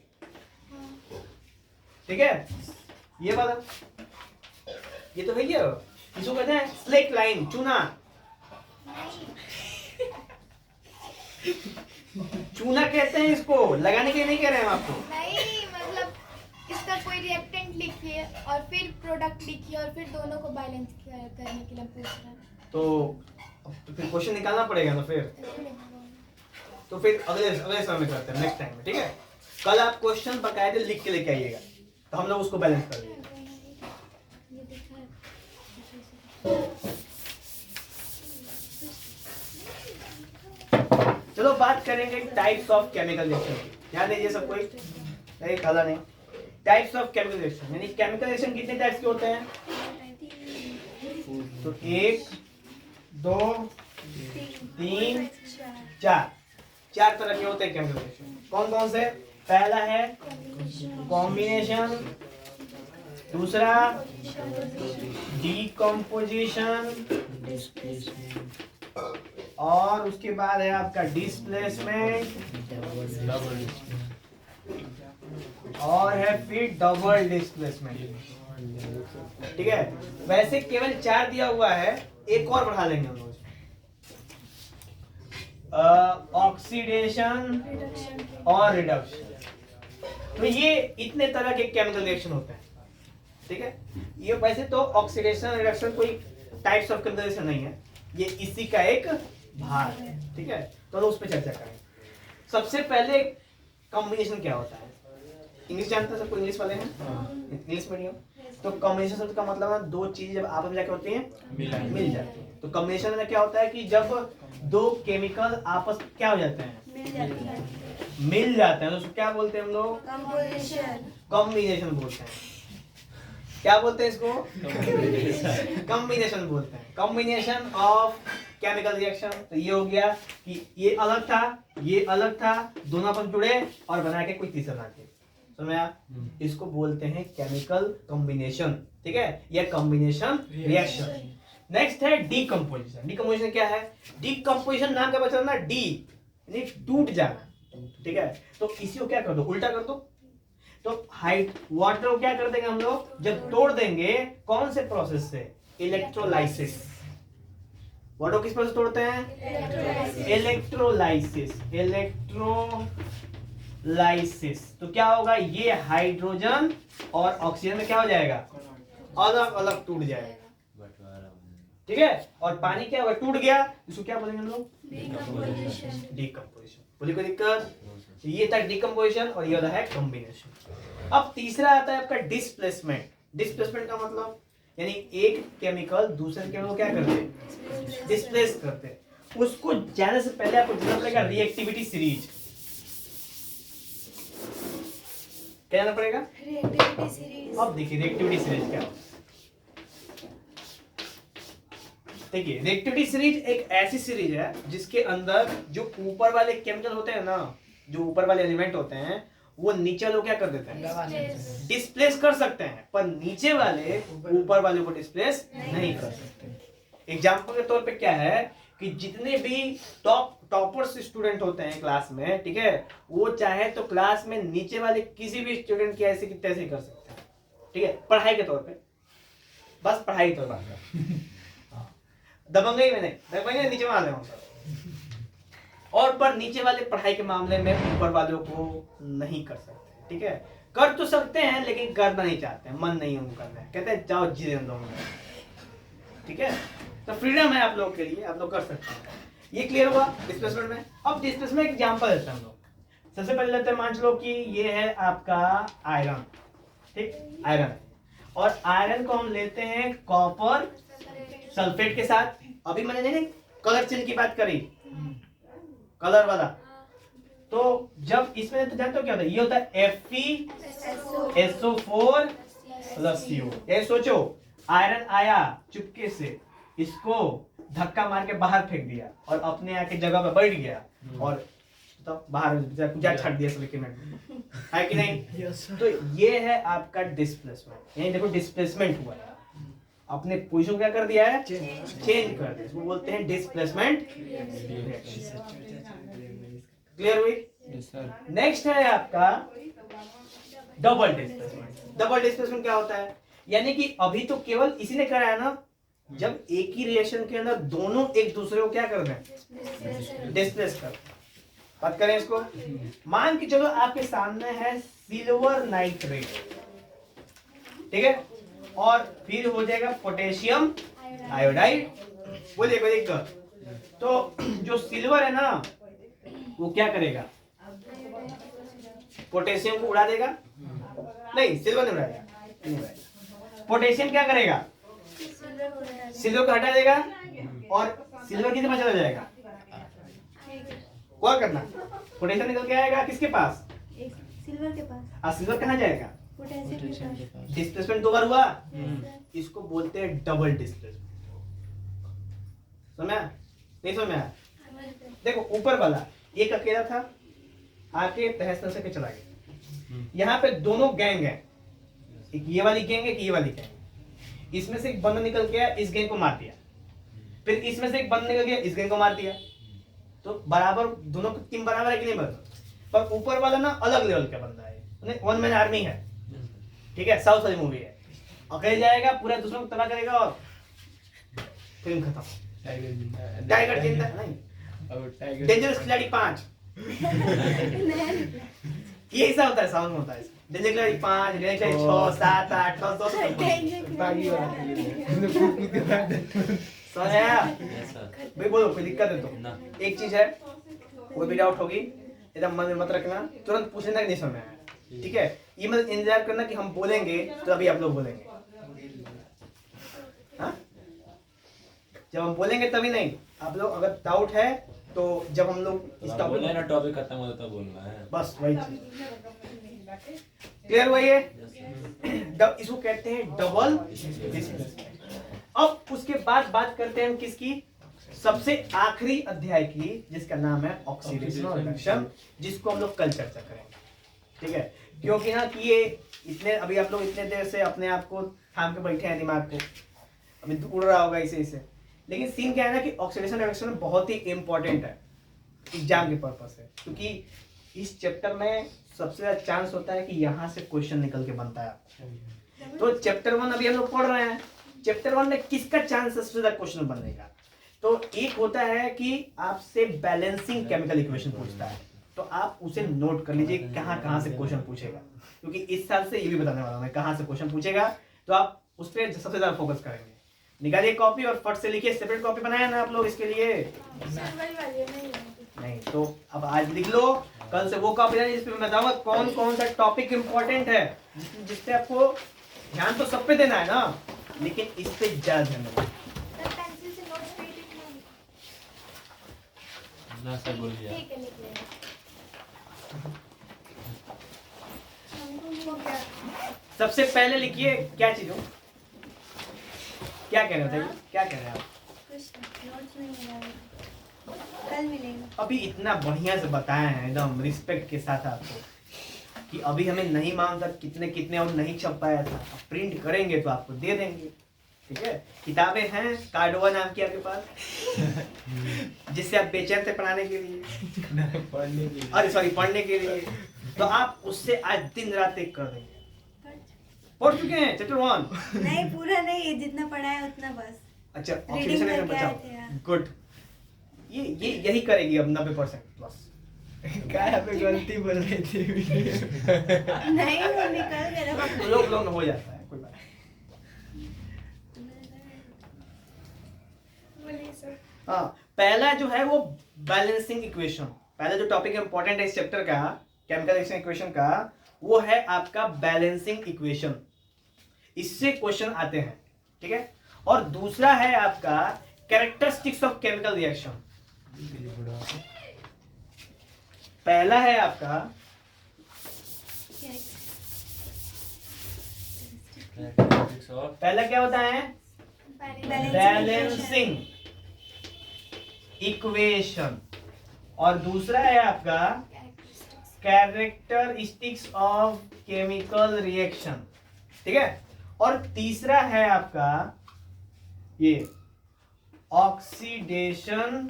हाँ। ठीक है? ये वाला, ये तो है, ये इसको कहते हैं स्लेट लाइन, चूना। चूना कहते हैं इसको, लगाने के लिए नहीं कह रहे हैं हम आपको। नहीं मतलब इसका कोई रिएक्टेंट लिखिए और फिर प्रोडक्ट लिखिए और फिर दोनों को बैलेंस करने के लिए पूछ रहे हैं। तो फिर क्वेश्चन निकालना पड़ेगा ना फिर। तो फिर अगले समय में करते हैं, नेक्स्ट टाइम में, ठीक है? कल आप क्वेश्चन बकायदे लिख के लेके आइएगा, तो हम लोग उसको बैलेंस कर देंगे। चलो बात करेंगे टाइप्स ऑफ केमिकल रिएक्शन की। ध्यान दीजिए सब कोई, नहीं काला नहीं। टाइप्स ऑफ केमिकल रिएक्शन, यानी केमिकल रिएक्शन कितने टाइप्स के होते हैं? तो 1 2 3 4 तरह के होते हैं केमिकल रिएक्शन। कौन कौन से? पहला है कॉम्बिनेशन, दूसरा डीकम्पोजिशन, और उसके बाद है आपका डिस्प्लेसमेंट, और है फिर डबल डिस्प्लेसमेंट, ठीक है? वैसे केवल 4 दिया हुआ है, एक और बढ़ा लेंगे हम लोग। ऑक्सीडेशन और रिडक्शन। तो ये इतने तरह के केमिकल रिएक्शन होते हैं, ठीक है? ये वैसे तो ऑक्सीडेशन रिडक्शन कोई टाइप्स ऑफ केमिकल रिएक्शन नहीं है, ये इसी का एक भाग है, ठीक है? तो उस पर चर्चा करें। सबसे पहले कॉम्बिनेशन क्या होता है? इंग्लिश जानते हैं सबको? इंग्लिश वाले हैं? English medium. तो कॉम्बिनेशन शब्द का मतलब है दो चीजें जब आपस में जाके होती हैं, मिल जाती हैं। तो कॉम्बिनेशन में क्या होता है कि जब दो केमिकल आपस में क्या हो जाते हैं? मिल जाते हैं। तो उसको क्या बोलते हैं हम लोग? कॉम्बिनेशन बोलते हैं। क्या बोलते हैं इसको? कॉम्बिनेशन बोलते हैं। Combination of chemical reaction. तो ये हो गया कि ये अलग था, ये अलग था, दोनों आपस में जुड़े और बना के कोई तीसरा बना के, समझ में आया? इसको बोलते हैं केमिकल कॉम्बिनेशन, ठीक है? या कॉम्बिनेशन रिएक्शन। नेक्स्ट है डीकम्पोजिशन। डीकम्पोजिशन क्या है? डीकम्पोजिशन नाम का मतलब ना, डी यानी टूट जाना, ठीक है? तो इसी को क्या कर दो? उल्टा कर दो। तो वाटर को क्या कर देंगे हम लोग? जब तोड़ देंगे, कौन से प्रोसेस से? इलेक्ट्रोलाइसिस। वाटर किस प्रोसेस तोड़ते हैं? इलेक्ट्रोलाइसिस। इलेक्ट्रोलाइसिस। तो क्या होगा? ये हाइड्रोजन और ऑक्सीजन में क्या हो जाएगा? अलग अलग टूट जाएगा, ठीक है? और पानी क्या होगा? टूट गया, इसको क्या बोलेंगे हम लोग? डीकम्पोजिशन। बोलिए कोई दिक्कत? ये था डीकम्पोजिशन और ये वाला है कॉम्बिनेशन। अब तीसरा आता है आपका डिस्प्लेसमेंट। डिस्प्लेसमेंट का मतलब यानी एक केमिकल दूसरे केमिकल को क्या करते हैं? डिस्प्लेस करते हैं। उसको जाने से पहले आपको जानना पड़ेगा रिएक्टिविटी सीरीज। क्या जानना पड़ेगा? Reactivity series. अब देखिए रिएक्टिविटी सीरीज क्या होता है। देखिए रिएक्टिविटी सीरीज एक ऐसी सीरीज है जिसके अंदर जो ऊपर वाले केमिकल होते हैं ना, जो ऊपर वाले एलिमेंट होते हैं, वो नीचे वाले को क्या कर देते हैं? डिस्प्लेस कर सकते हैं, पर नीचे वाले ऊपर वाले को डिस्प्लेस नहीं कर सकते। एग्जाम्पल के तौर पे क्या है कि जितने भी टॉपर्स स्टूडेंट होते हैं क्लास में, ठीक है, वो चाहे तो क्लास में नीचे वाले किसी भी स्टूडेंट की ऐसे की तैसे कर सकते हैं, ठीक है, पढ़ाई के तौर पे, बस पढ़ाई के तौर पर। दबंगई में नहीं, दबंगई नीचे वाले हों और पर नीचे वाले पढ़ाई के मामले में ऊपर वालों को नहीं कर सकते, ठीक है, कर तो सकते हैं लेकिन करना नहीं चाहते हैं, मन नहीं उनको करना है, कहते हैं जाओ जीने दो, ठीक है। तो फ्रीडम है आप लोगों के लिए, आप लोग कर सकते हैं। ये क्लियर हुआ डिस्प्लेसमेंट में। अब डिस्प्लेसमेंट एग्जांपल लेते हैं हम लोग। सबसे पहले लेते हैं, मान लो कि ये है आपका आयरन, ठीक, आयरन, और आयरन को हम लेते हैं कॉपर सल्फेट के साथ। अभी मैंने नहीं कलर चेंज की बात करी, कलर वाला, तो जब इसमें तो जानते हो क्या होता है, ये होता है FeSO4 प्लस CO। ये सोचो आयरन आया चुपके से, इसको धक्का मार के बाहर फेंक दिया और अपने आके जगह पे बैठ गया और तो बाहर जा छट दिया सभी में, है कि नहीं? तो ये है आपका डिस्प्लेसमेंट। यही देखो डिस्प्लेसमेंट हुआ है, अपने पोजीशन क्या कर दिया है, चेंज कर दिया, इसको बोलते हैं डिस्प्लेसमेंट। क्लियर हुई? नेक्स्ट है आपका डबल डिस्प्लेसमेंट। डबल डिस्प्लेसमेंट क्या होता है, यानी कि अभी तो केवल इसी ने करा है ना, जब एक ही रिएक्शन के अंदर दोनों एक दूसरे को क्या कर रहे हैं, डिस्प्लेस कर। बात करें इसको, मान के चलो आपके सामने है सिल्वर नाइट्रेट, ठीक है, और फिर हो जाएगा पोटेशियम आयोडाइड। वो देखो देखो, तो जो सिल्वर है ना वो क्या करेगा, पोटेशियम को उड़ा देगा, नहीं सिल्वर नहीं उड़ाएगा, पोटेशियम क्या करेगा, सिल्वर को हटा देगा और सिल्वर किसके पास चला जाएगा, क्या करना, पोटेशियम निकल के आएगा किसके पास, सिल्वर के पास। और सिल्वर कहाँ जाएगा, पोटेशियम के पास। डिस्प्लेसमेंट दो बार हुआ, इसको बोलते हैं डबल डिस्प्लेसमेंट। समझा नहीं समझा? देखो ऊपर वाला एक अकेला था, आके तहस नहस के चला गया। यहाँ पे दोनों गैंग है, एक ये वाली गैंग है, एक ये वाली गैंग। इसमें से एक बंदा निकल गया, इस गैंग को मार दिया, फिर इसमें से एक बंदा निकल गया, इस गैंग को मार दिया। तो बराबर दोनों की टीम बराबर है कि नहीं बराबर? पर ऊपर वाला ना अलग लेवल का बंदा है, वन मैन आर्मी है, ठीक है, साउथ वाली मूवी है, अकेले जाएगा पूरा दूसरों को तबाह करेगा और फिल्म खत्म। टाइगर जिंदा नहीं, डेंजरस खिलाड़ी 5 ये ऐसा होता है, साउंड में होता है। डेंजर खिलाड़ी 5, डेंजर खिलाड़ी 6, 7, 8, 9, 10 समझ आया भाई? बोलो कोई दिक्कत है तो। एक चीज है, कोई भी डाउट होगी एकदम मन में मत रखना, तुरंत पूछने तक नहीं समझ आया, ठीक है? ये मत इंतजार करना कि हम बोलेंगे तो अभी आप लोग बोलेंगे, हाँ? जब हम बोलेंगे तभी नहीं, आप लोग अगर डाउट है तो जब हम लोग इस टॉपिक बोला ना टॉपिक खत्म हो तो बोलना है, बस वही चीज। क्लियर हुआ ये? इसको कहते हैं डबल डिस्प्लेसमेंट। अब उसके बाद बात करते हैं हम किसकी, सबसे आखिरी अध्याय की, जिसका नाम है ऑक्सीडेशन और रिडक्शन, जिसको हम लोग कल चर्चा करेंगे, ठीक है? क्योंकि ना कि ये इतने अभी आप लोग इतने देर से अपने आप को थाम के बैठे हैं, दिमाग को अभी उड़ रहा होगा इसे, लेकिन सीन क्या है ना कि ऑक्सीडेशन रिडक्शन बहुत ही इंपॉर्टेंट है एग्जाम के पर्पज से, क्योंकि इस चैप्टर में सबसे ज्यादा चांस होता है कि यहाँ से क्वेश्चन निकल के बनता है। तो चैप्टर 1 अभी हम लोग पढ़ रहे हैं, चैप्टर 1 में किसका चांस सबसे ज्यादा क्वेश्चन बनने का? तो एक होता है कि आपसे बैलेंसिंग केमिकल इक्वेशन पूछता है, तो आप उसे नोट कर लीजिए कहाँ से क्वेश्चन पूछेगा, क्योंकि इस साल से ये भी बताने वाला हूँ मैं कहाँ से क्वेश्चन पूछेगा, तो आप उस पर सबसे ज्यादा फोकस करेंगे। निकालिए कॉपी और फट से लिखिए, सेपरेट कॉपी बनाया ना आप लोग इसके लिए? नहीं, तो अब आज लिख लो, कल से वो कॉपी लानी जिसपे मैं बताऊंगा कौन कौन सा टॉपिक इंपॉर्टेंट है, जिसपे आपको ध्यान तो सब पे देना है ना, लेकिन इस पे ज्यादा ध्यान देना। ना सर बोलिए। ठीक है, लिख लेना। सबसे पहले लिखिए क्या चीज हो, क्या कह रहे थे, क्या कह रहे हैं आप? नोट्स नहीं मिला, कल मिलेगा। अभी इतना बढ़िया से बताया है एकदम रिस्पेक्ट के साथ आपको, कि अभी हमें नहीं मालूम था कितने कितने और नहीं छप पाया था, अब प्रिंट करेंगे तो आपको दे देंगे, ठीक है, किताबें हैं, कार्डोवा नाम की आपके पास, जिससे आप बेचैन थे पढ़ाने के लिए, पढ़ने के लिए। अरे सॉरी पढ़ने के लिए, तो आप उससे आज दिन रात एक कर देंगे। पढ़ चुके हैं चैप्टर 1? नहीं पूरा नहीं, जितना पढ़ा है उतना बस। अच्छा, रीडिंग ऑक्सीडेशन करके बचाओ, आए थे यार। गुड। ये यही करेगी अब 90% प्लस। क्या पे गलती बोल रही थी? नहीं वो निकल गया था। लोग में हो जाता है, कोई बात नहीं। बोलिए सर। हाँ, पहला जो है वो बैलेंसिंग इक्वेशन, पहला जो टॉपिक इंपॉर्टेंट है इस चैप्टर का, केमिकल रिएक्शन इक्वेशन का, वो है आपका बैलेंसिंग इक्वेशन। इससे क्वेश्चन आते हैं, ठीक है। और दूसरा है आपका कैरेक्टरिस्टिक्स ऑफ केमिकल रिएक्शन। पहला है आपका पहला क्या होता है, बैलेंसिंग इक्वेशन, और दूसरा है आपका कैरेक्टरिस्टिक्स ऑफ केमिकल रिएक्शन, ठीक है। और तीसरा है आपका ये ऑक्सीडेशन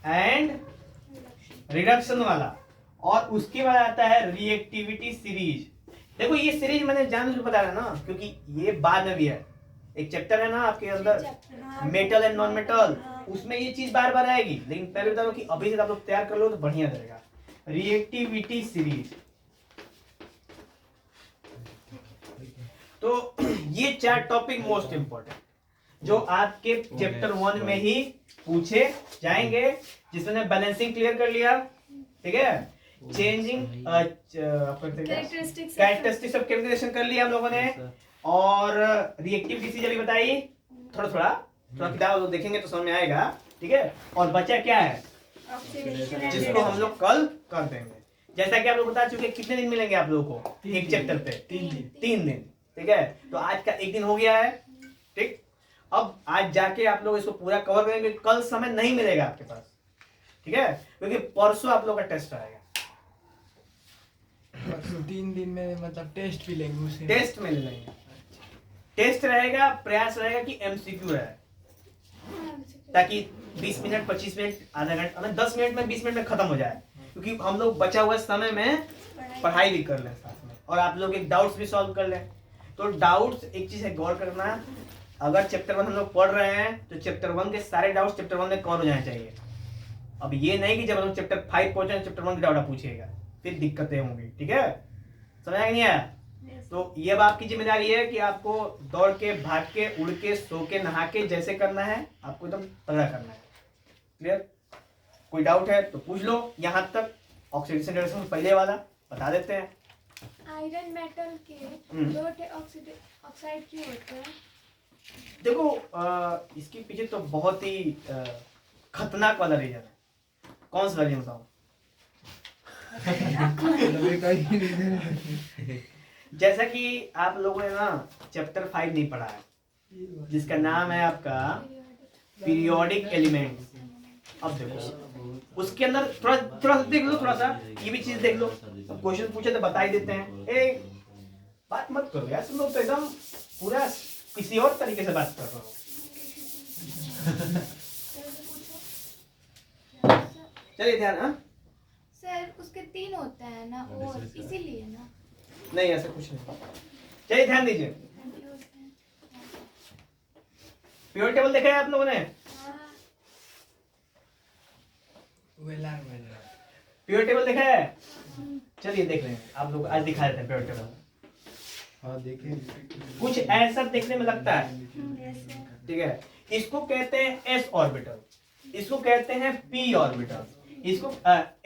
एंड रिडक्शन वाला, और उसके बाद आता है रिएक्टिविटी सीरीज। देखो ये सीरीज मैंने जानबूझकर बता रहा ना, क्योंकि ये बाद में भी है, एक चैप्टर है ना आपके अंदर मेटल एंड नॉन मेटल, उसमें ये चीज बार बार आएगी, लेकिन पहले बता दो कि अभी से आप लोग तैयार कर लो तो बढ़िया रहेगा। रिएक्टिविटी सीरीज, तो ये 4 टॉपिक मोस्ट इंपॉर्टेंट जो आपके चैप्टर 1 में ही पूछे जाएंगे, जिसने बैलेंसिंग क्लियर कर लिया, ठीक है। Changing characteristics characteristics of chemical reaction कर लिया हम लोगों ने, और रिएक्टिविटी सीरीज अभी बताई, थोड़ा थोड़ा किताब लोग देखेंगे तो समझ में आएगा, ठीक है। और बचा क्या है, जिसको हम लोग कल कर देंगे। जैसा कि आप लोग बता चुके, कितने दिन मिलेंगे आप लोगों को एक चैप्टर पे? 3 दिन, ठीक है। तो आज का एक दिन हो गया है, ठीक। अब आज जाके आप लोग इसको पूरा कवर करेंगे, कल समय नहीं मिलेगा आपके पास, ठीक है, क्योंकि परसों आप लोग का टेस्ट आएगा। 3 दिन में मतलब टेस्ट भी लेंगे उसे? टेस्ट में ले लेंगे, टेस्ट रहेगा, प्रयास रहेगा कि एमसीक्यू रहे, ताकि 20 मिनट 25 मिनट आधा घंटा 10 मिनट में 20 मिनट में खत्म हो जाए, क्योंकि हम लोग बचा हुआ समय में पढ़ाई भी कर लें साथ में, और आप लोग एक डाउट्स भी सॉल्व कर लें। तो डाउट्स एक चीज है, गौर करना, अगर चैप्टर 1 हम लोग पढ़ रहे हैं तो चैप्टर 1 के सारे डाउट्स चैप्टर 1 में कवर हो जाने चाहिए। अब ये नहीं कि जब हम चैप्टर 5 पहुंचे चैप्टर 1 के डाउट पूछिएगा, फिर दिक्कतें होंगी, ठीक है। समझ आया नहीं आया? तो ये अब आपकी जिम्मेदारी है कि आपको दौड़ के, भाग के, उड़ के, सो के, नहा के जैसे करना है, आपको एकदम तगड़ा करना है। क्लियर? कोई डाउट है तो पूछ लो। यहाँ तक ऑक्सीडेशन रिडक्शन पहले वाला बता देते हैं। आयरन मेटल के दो ऑक्साइड क्यों होते हैं? देखो इसके पीछे तो बहुत ही खतरनाक वाला रीजन है। कौन सा रीजन बताओ? जैसा कि आप लोगों ने ना चैप्टर 5 नहीं पढ़ा है, जिसका नाम है आपका पीरियोडिक एलिमेंट्स। अब देखो उसके अंदर थोड़ा देख लो, थोड़ा सा ये भी चीज देख लो। अब क्वेश्चन पूछे तो बता ही देते हैं। एक बात मत करो यार, तुम लोग तो एकदम पूरा किसी और तरीके से बात कर रहे हो। चलिए ध्यान। हाँ सर उसके 3 होते हैं ना, और इसीलिए ना। नहीं ऐसा कुछ नहीं। चलिए ध्यान दीजिए। प्योर टेबल देखा है आप लोगों ने? प्योर टेबल देखा है? चलिए देख रहे हैं आप लोग, आज दिखा देते हैं प्योर टेबल। हाँ देखें। कुछ ऐसा देखने में लगता है, ठीक है। इसको कहते हैं एस ऑर्बिटल, इसको कहते हैं पी ऑर्बिटल, इसको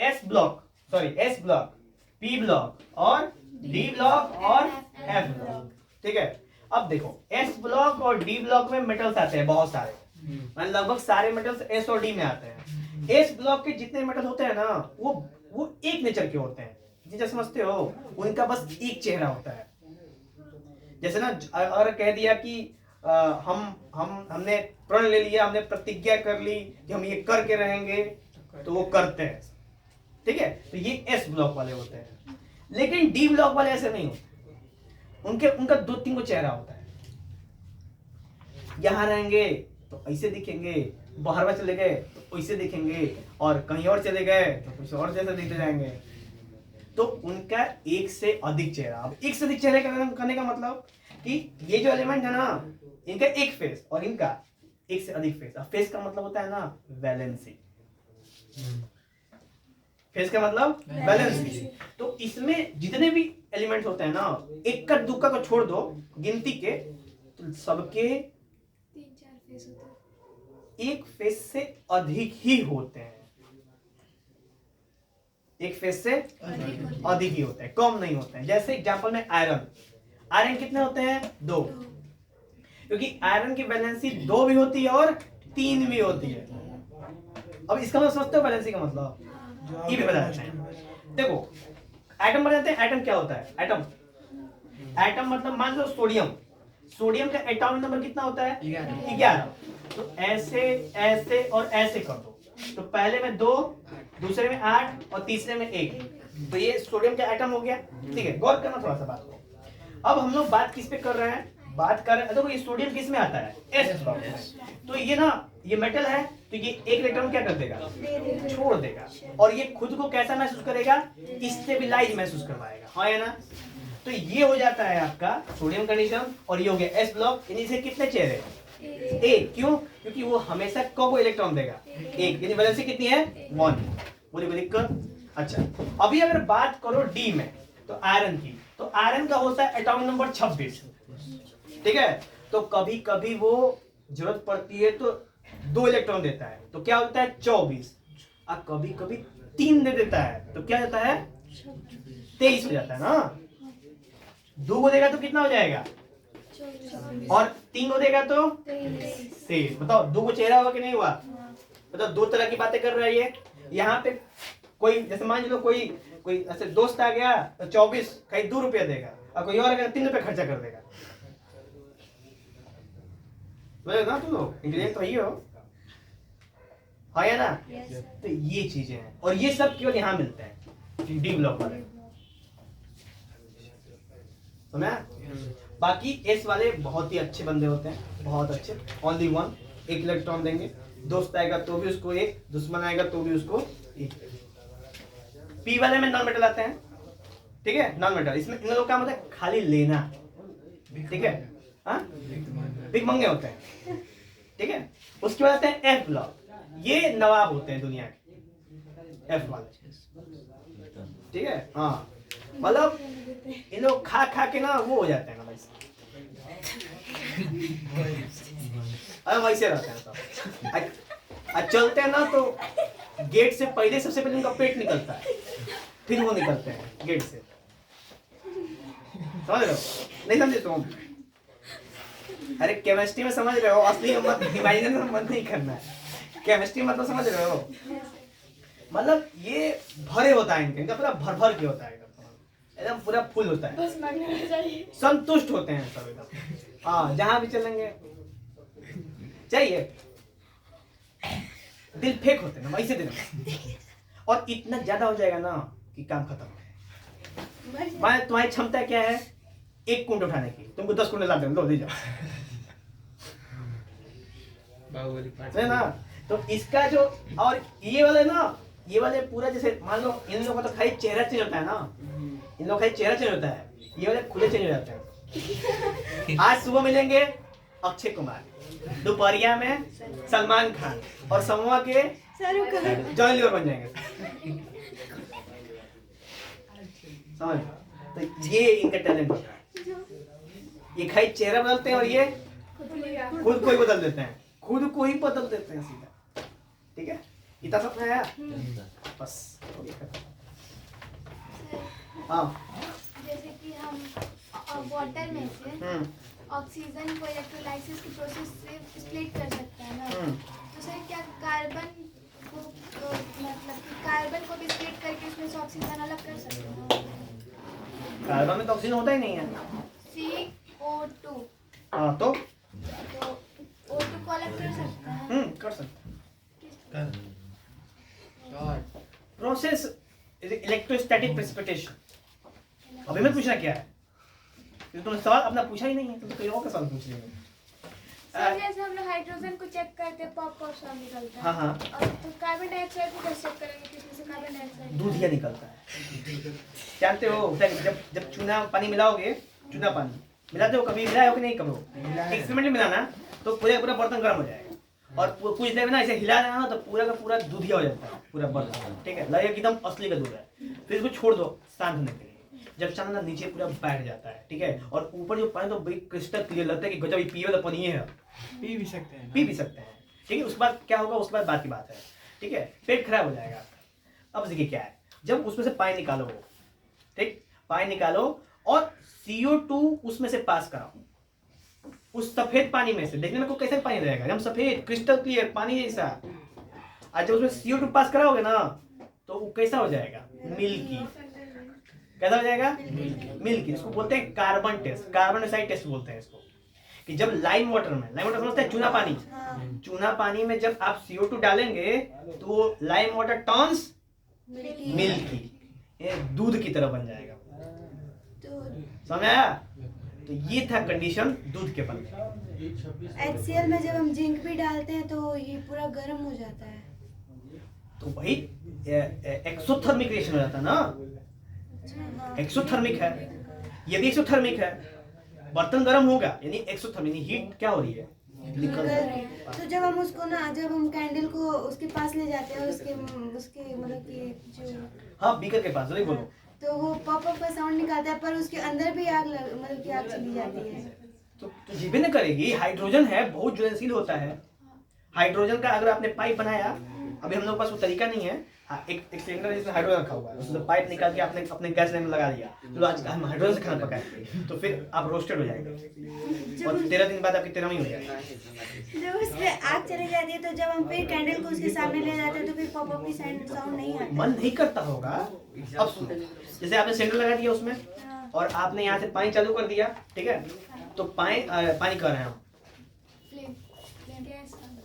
S block, S block, P block और डी ब्लॉक और एफ ब्लॉक, ठीक है। अब देखो एस ब्लॉक और डी ब्लॉक में मेटल्स आते हैं बहुत सारे, मतलब लगभग सारे मेटल्स एस और डी में आते हैं। एस ब्लॉक के जितने मेटल होते हैं ना, वो एक नेचर के होते हैं, जिसे समझते हो, उनका बस एक चेहरा होता है। जैसे ना अगर कह दिया कि हमने प्रण ले लिया, हमने प्रतिज्ञा कर ली कि हम ये करके रहेंगे, तो वो करते हैं, ठीक है। तो ये एस ब्लॉक वाले होते हैं। लेकिन डी ब्लॉक वाले ऐसे नहीं होते, उनका 2-3 चेहरा होता है। यहाँ रहेंगे तो ऐसे दिखेंगे, बाहर में चले गए तो ऐसे दिखेंगे, और कहीं और चले गए तो कुछ और जैसे दिखते जाएंगे। तो उनका एक से अधिक चेहरा। अब एक से अधिक चेहरे करने का मतलब कि ये जो एलिमेंट है ना, इनका एक फेस और इनका एक से अधिक फेस। अब फेस का मतलब होता है ना वैलेंसी। फेस का मतलब वैलेंसी। तो इसमें जितने भी एलिमेंट्स होते हैं ना, इक्का दुक्का को छोड़ दो गिनती के, तो सबके 3-4 फेस होते हैं। एक फेस से अधिक ही होते हैं। एक फेस से अधिक ही होते हैं, कम नहीं होते हैं। जैसे एग्जांपल में आयरन कितने होते हैं? 2, क्योंकि आयरन की वैलेंसी 2 भी होती है और 3 भी होती है। अब इसका मतलब समझते हो वैलेंसी का मतलब? ये भी बता देते हैं। देखो एटम बनाते हैं। एटम क्या होता है? एटम मतलब मान लो सोडियम का एटॉमिक नंबर कितना होता है? 11। तो ऐसे ऐसे और ऐसे कर दो, तो पहले में 2, दूसरे में 8 और तीसरे में 1। तो ये सोडियम का एटम हो गया। ठीक है, गौर करना थोड़ा सा बात को। अब हम लोग बात किस पे कर रहे हैं? बात कर रहे हैं, देखो ये सोडियम किस में आता है? एस ब्लॉक में। तो ये ना, ये मेटल है, तो ये एक इलेक्ट्रॉन क्या कर देगा? छोड़ देगा। और ये खुद को कैसा महसूस करेगा? स्टेबलाइज महसूस करवाएगा, हाँ या ना? तो ये हो जाता है आपका सोडियम कंडीशन, और ये हो गया एस ब्लॉक। यानी इसे कितने चेहरे? एक। क्यों? क्योंकि वो हमेशा को इलेक्ट्रॉन देगा? एक। यानी वैलेंसी कितनी है? 1। बोलिए कोई दिक्कत? अच्छा, अभी अगर बात करो डी में, तो आयरन की, तो आयरन का होता है एटॉमिक नंबर 26। ठीक है, तो कभी कभी वो जरूरत पड़ती है तो 2 इलेक्ट्रॉन देता है, तो क्या होता है? 24। और कभी कभी 3 दे देता है, तो क्या देता है? 23 हो जाता है ना। 2 को देगा तो कितना हो जाएगा? और 3 को देगा तो 23। बताओ 2 को चेहरा हुआ कि नहीं हुआ? बताओ, 2 तरह की बातें कर रहा है ये। यहाँ पे कोई, जैसे मान लो कोई ऐसे दोस्त आ गया तो 24 कहीं 2 रुपया देगा, और कोई और अगर 3 रुपया खर्चा कर देगा। ना तुम लोग इंग्लिश तो ही हो, हाँ या ना? तो ये चीजें हैं, और ये सब केवल यहाँ मिलते हैं डी ब्लॉक वाले। सुना? बाकी एस वाले बहुत ही अच्छे बंदे होते हैं, बहुत अच्छे। ओनली 1, 1 इलेक्ट्रॉन देंगे। दोस्त आएगा तो भी उसको 1, दुश्मन आएगा तो भी उसको 1। पी वाले में नॉन मेटल आते हैं। ठीक है, नॉन मेटल। इसमें इन लोगों का मतलब है खाली लेना। ठीक है, हाँ, बिग मंगे होते हैं। ठीक है, उसके बाद आते हैं एफ ब्लॉक। ये नवाब होते हैं दुनिया के, एफ वाले। ठीक है, हाँ, मतलब ये लोग खा खा के ना वो हो जाते हैं ना वैसे। अरे वैसे रहते हैं सब। चलते हैं ना तो गेट से पहले सबसे पहले उनका पेट निकलता है, फिर वो निकलते हैं गेट से। समझ रहे हो? नहीं समझे तुम? अरे केमिस्ट्री में समझ रहे हो, असली मत इमेजिनेशन मत नहीं करना है। केमिस्ट्री मतलब समझ रहे हो? मतलब ये भरे होता है इनका पूरा भर भर के होता है, एकदम पूरा फुल होता है। बस मांगना चाहिए। संतुष्ट होते हैं सब एकदम। हाँ, जहां भी चलेंगे चाहिए। दिल फेक होते हैं ना वैसे दिन, और इतना ज्यादा हो जाएगा ना कि काम खत्म। मैं तुम्हारी क्षमता क्या है? 1 कुंड उठाने की, तुमको 10 कुंड ला देंगे, लो ले जाओ। है ना? तो इसका जो, और ये वाले ना, ये वाले पूरा जैसे मान लो इन लोगों का तो खाली चेहरा चेंज होता है ना, इन लोग खाली चेहरा चेंज होता है, ये वाले खुले चेंज हो जाते हैं। आज सुबह मिलेंगे अक्षय कुमार, दोपहरिया में सलमान खान, और समूह के जॉन लीवर बन जाएंगे। समझ? तो ये इनका टैलेंट होता है। ये खाली चेहरा बदलते हैं और ये खुद को ही बदल देते हैं, खुद को ही बदल देते हैं सीधा। ठीक है, इतना सब है बस। हाँ, जैसे कि हम वाटर में से ऑक्सीजन को इलेक्ट्रोलाइसिस की प्रोसेस से स्प्लिट कर सकते हैं ना, तो सर क्या कार्बन को मतलब कि कार्बन को भी स्प्लिट करके उसमें से ऑक्सीजन अलग कर सकते हैं? कार्बन में तो ऑक्सीजन होता ही नहीं है। CO2 हाँ, तो O2 को अलग कर सकते हैं? कर सकते हैं। Process electrostatic precipitation. अभी मैं पूछना क्या है? तुमने सवाल अपना पूछा ही नहीं है, तुम कोई और का सवाल पूछ रहे हो। सर जैसे हम लोग हाइड्रोजन को चेक करते हैं, पॉप पॉप साउंड निकलता है। हाँ हाँ और तो कार्बन डाइऑक्साइड को कैसे चेक करेंगे कि इसमें से कार्बन डाइऑक्साइड दूधिया निकलता है। जानते हो होता है कि जब जब चूना पानी मिलाओगे, चूना पानी मिलाते हो, कभी मिलाए हो कि नहीं करो, एक्सपेरिमेंट में मिलाना तो पूरा पूरा बर्तन गर्म हो जाएगा और कुछ देर में ना ऐसे हिला देना तो पूरा का पूरा दूधिया हो जाता है पूरा बर्तन, ठीक है, लगेगा कि एकदम असली का दूध है। फिर इसको छोड़ दो शांत होने के लिए, जब शांत ना नीचे पूरा बैठ जाता है, ठीक है, और ऊपर जो पानी तो बड़ी क्रिस्टल क्लियर लगता है कि गजब पिए वाला पानी है, पी भी सकते हैं ना? पी भी सकते हैं, ठीक है। उसके बाद क्या होगा, उसके बाद बात की बात है, ठीक है, पेट खराब हो जाएगा। अब देखिए क्या है, जब उसमें से पानी निकालो, ठीक, पानी निकालो और CO2 उसमें से पास कराओ, उस सफेद पानी में से। देखने में को कैसा पानी रहेगा, एकदम सफेद क्रिस्टल क्लियर पानी जैसा। आज जब उसमें CO2 पास कराओगे ना तो वो कैसा हो जाएगा, मिल्की। कैसा हो जाएगा, मिल्की। इसको बोलते हैं carbon test, carbon dioxide test बोलते हैं इसको। कि जब लाइम वाटर में, लाइम वाटर समझते हैं, चूना पानी, चूना पानी में जब आप CO2 डालेंगे तो वो लाइम वाटर टर्न्स मिल्की, ये दूध की तरह बन जाएगा। समझ आया? तो ये था कंडीशन दूध के बनने। HCl में जब हम जिंक भी डालते हैं तो ये पूरा गर्म हो जाता है। तो वही एक्सोथर्मिक रिएक्शन हो जाता है ना, एक्सोथर्मिक है, ये भी एक्सोथर्मिक है। बर्तन गर्म होगा यानी एक्सोथर्मिक, हीट क्या हो रही है, निकल रही है। तो जब हम उसको ना, जब हम कैंडल को उसके पास ले जाते हैं, उसके उसके मतलब कि जो, हाँ, बीकर के पास, जरूर बोलो। तो वो पॉप अप का साउंड निकालता है, पर उसके अंदर भी आग मतलब कि आग चली जाती है। तो जीवे न करेगी, हाइड्रोजन है, बहुत ज्वलनशील होता है। हाइड्रोजन का अगर आपने पाइप बनाया, अभी हम लोग के पास वो तरीका नहीं है, हाँ, एक सिलेंडर जिसमें हाइड्रोजन रखा हुआ है, उसमें पाइप निकाल के आपने अपने गैस लाइन में लगा दिया, तो आज हम हाइड्रोजन से खाना पकाएंगे तो फिर आप रोस्टेड हो जाएंगे और 13 दिन बाद आपकी 13वीं हो जाएगी। जब उसमें आग चली जाती है तो जब हम फिर कैंडल को उसके सामने ले जाते हैं तो फिर पॉप अप की साउंड नहीं आता। मन नहीं करता होगा। अब सुनो, जैसे आपने सिलेंडर लगा दिया उसमें और आपने यहाँ से पानी चालू कर दिया, ठीक है, तो पानी कर रहे हैं हम,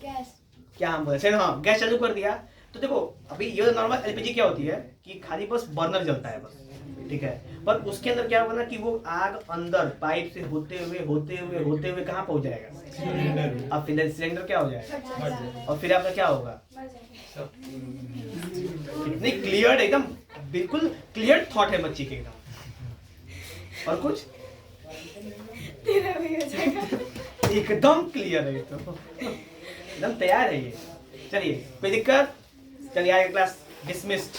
गैस क्या हम बोले, हाँ, गैस चालू कर दिया। तो देखो अभी ये नॉर्मल LPG क्या होती है कि खाली बस बर्नर जलता है बस, ठीक है, पर उसके अंदर क्या होगा ना कि वो आग अंदर पाइप से होते हुए कहाँ पहुंच जाएगा, अब फिर सिलेंडर क्या हो जाएगा और फिर आपका क्या होगा। कितनी क्लियर, एकदम बिल्कुल क्लियर थॉट है बच्ची के एकदम, और कुछ एकदम क्लियर है, तो एकदम तैयार है ये। चलिए, कोई दिक्कत? चलिए आगे क्लास डिसमिस्ड।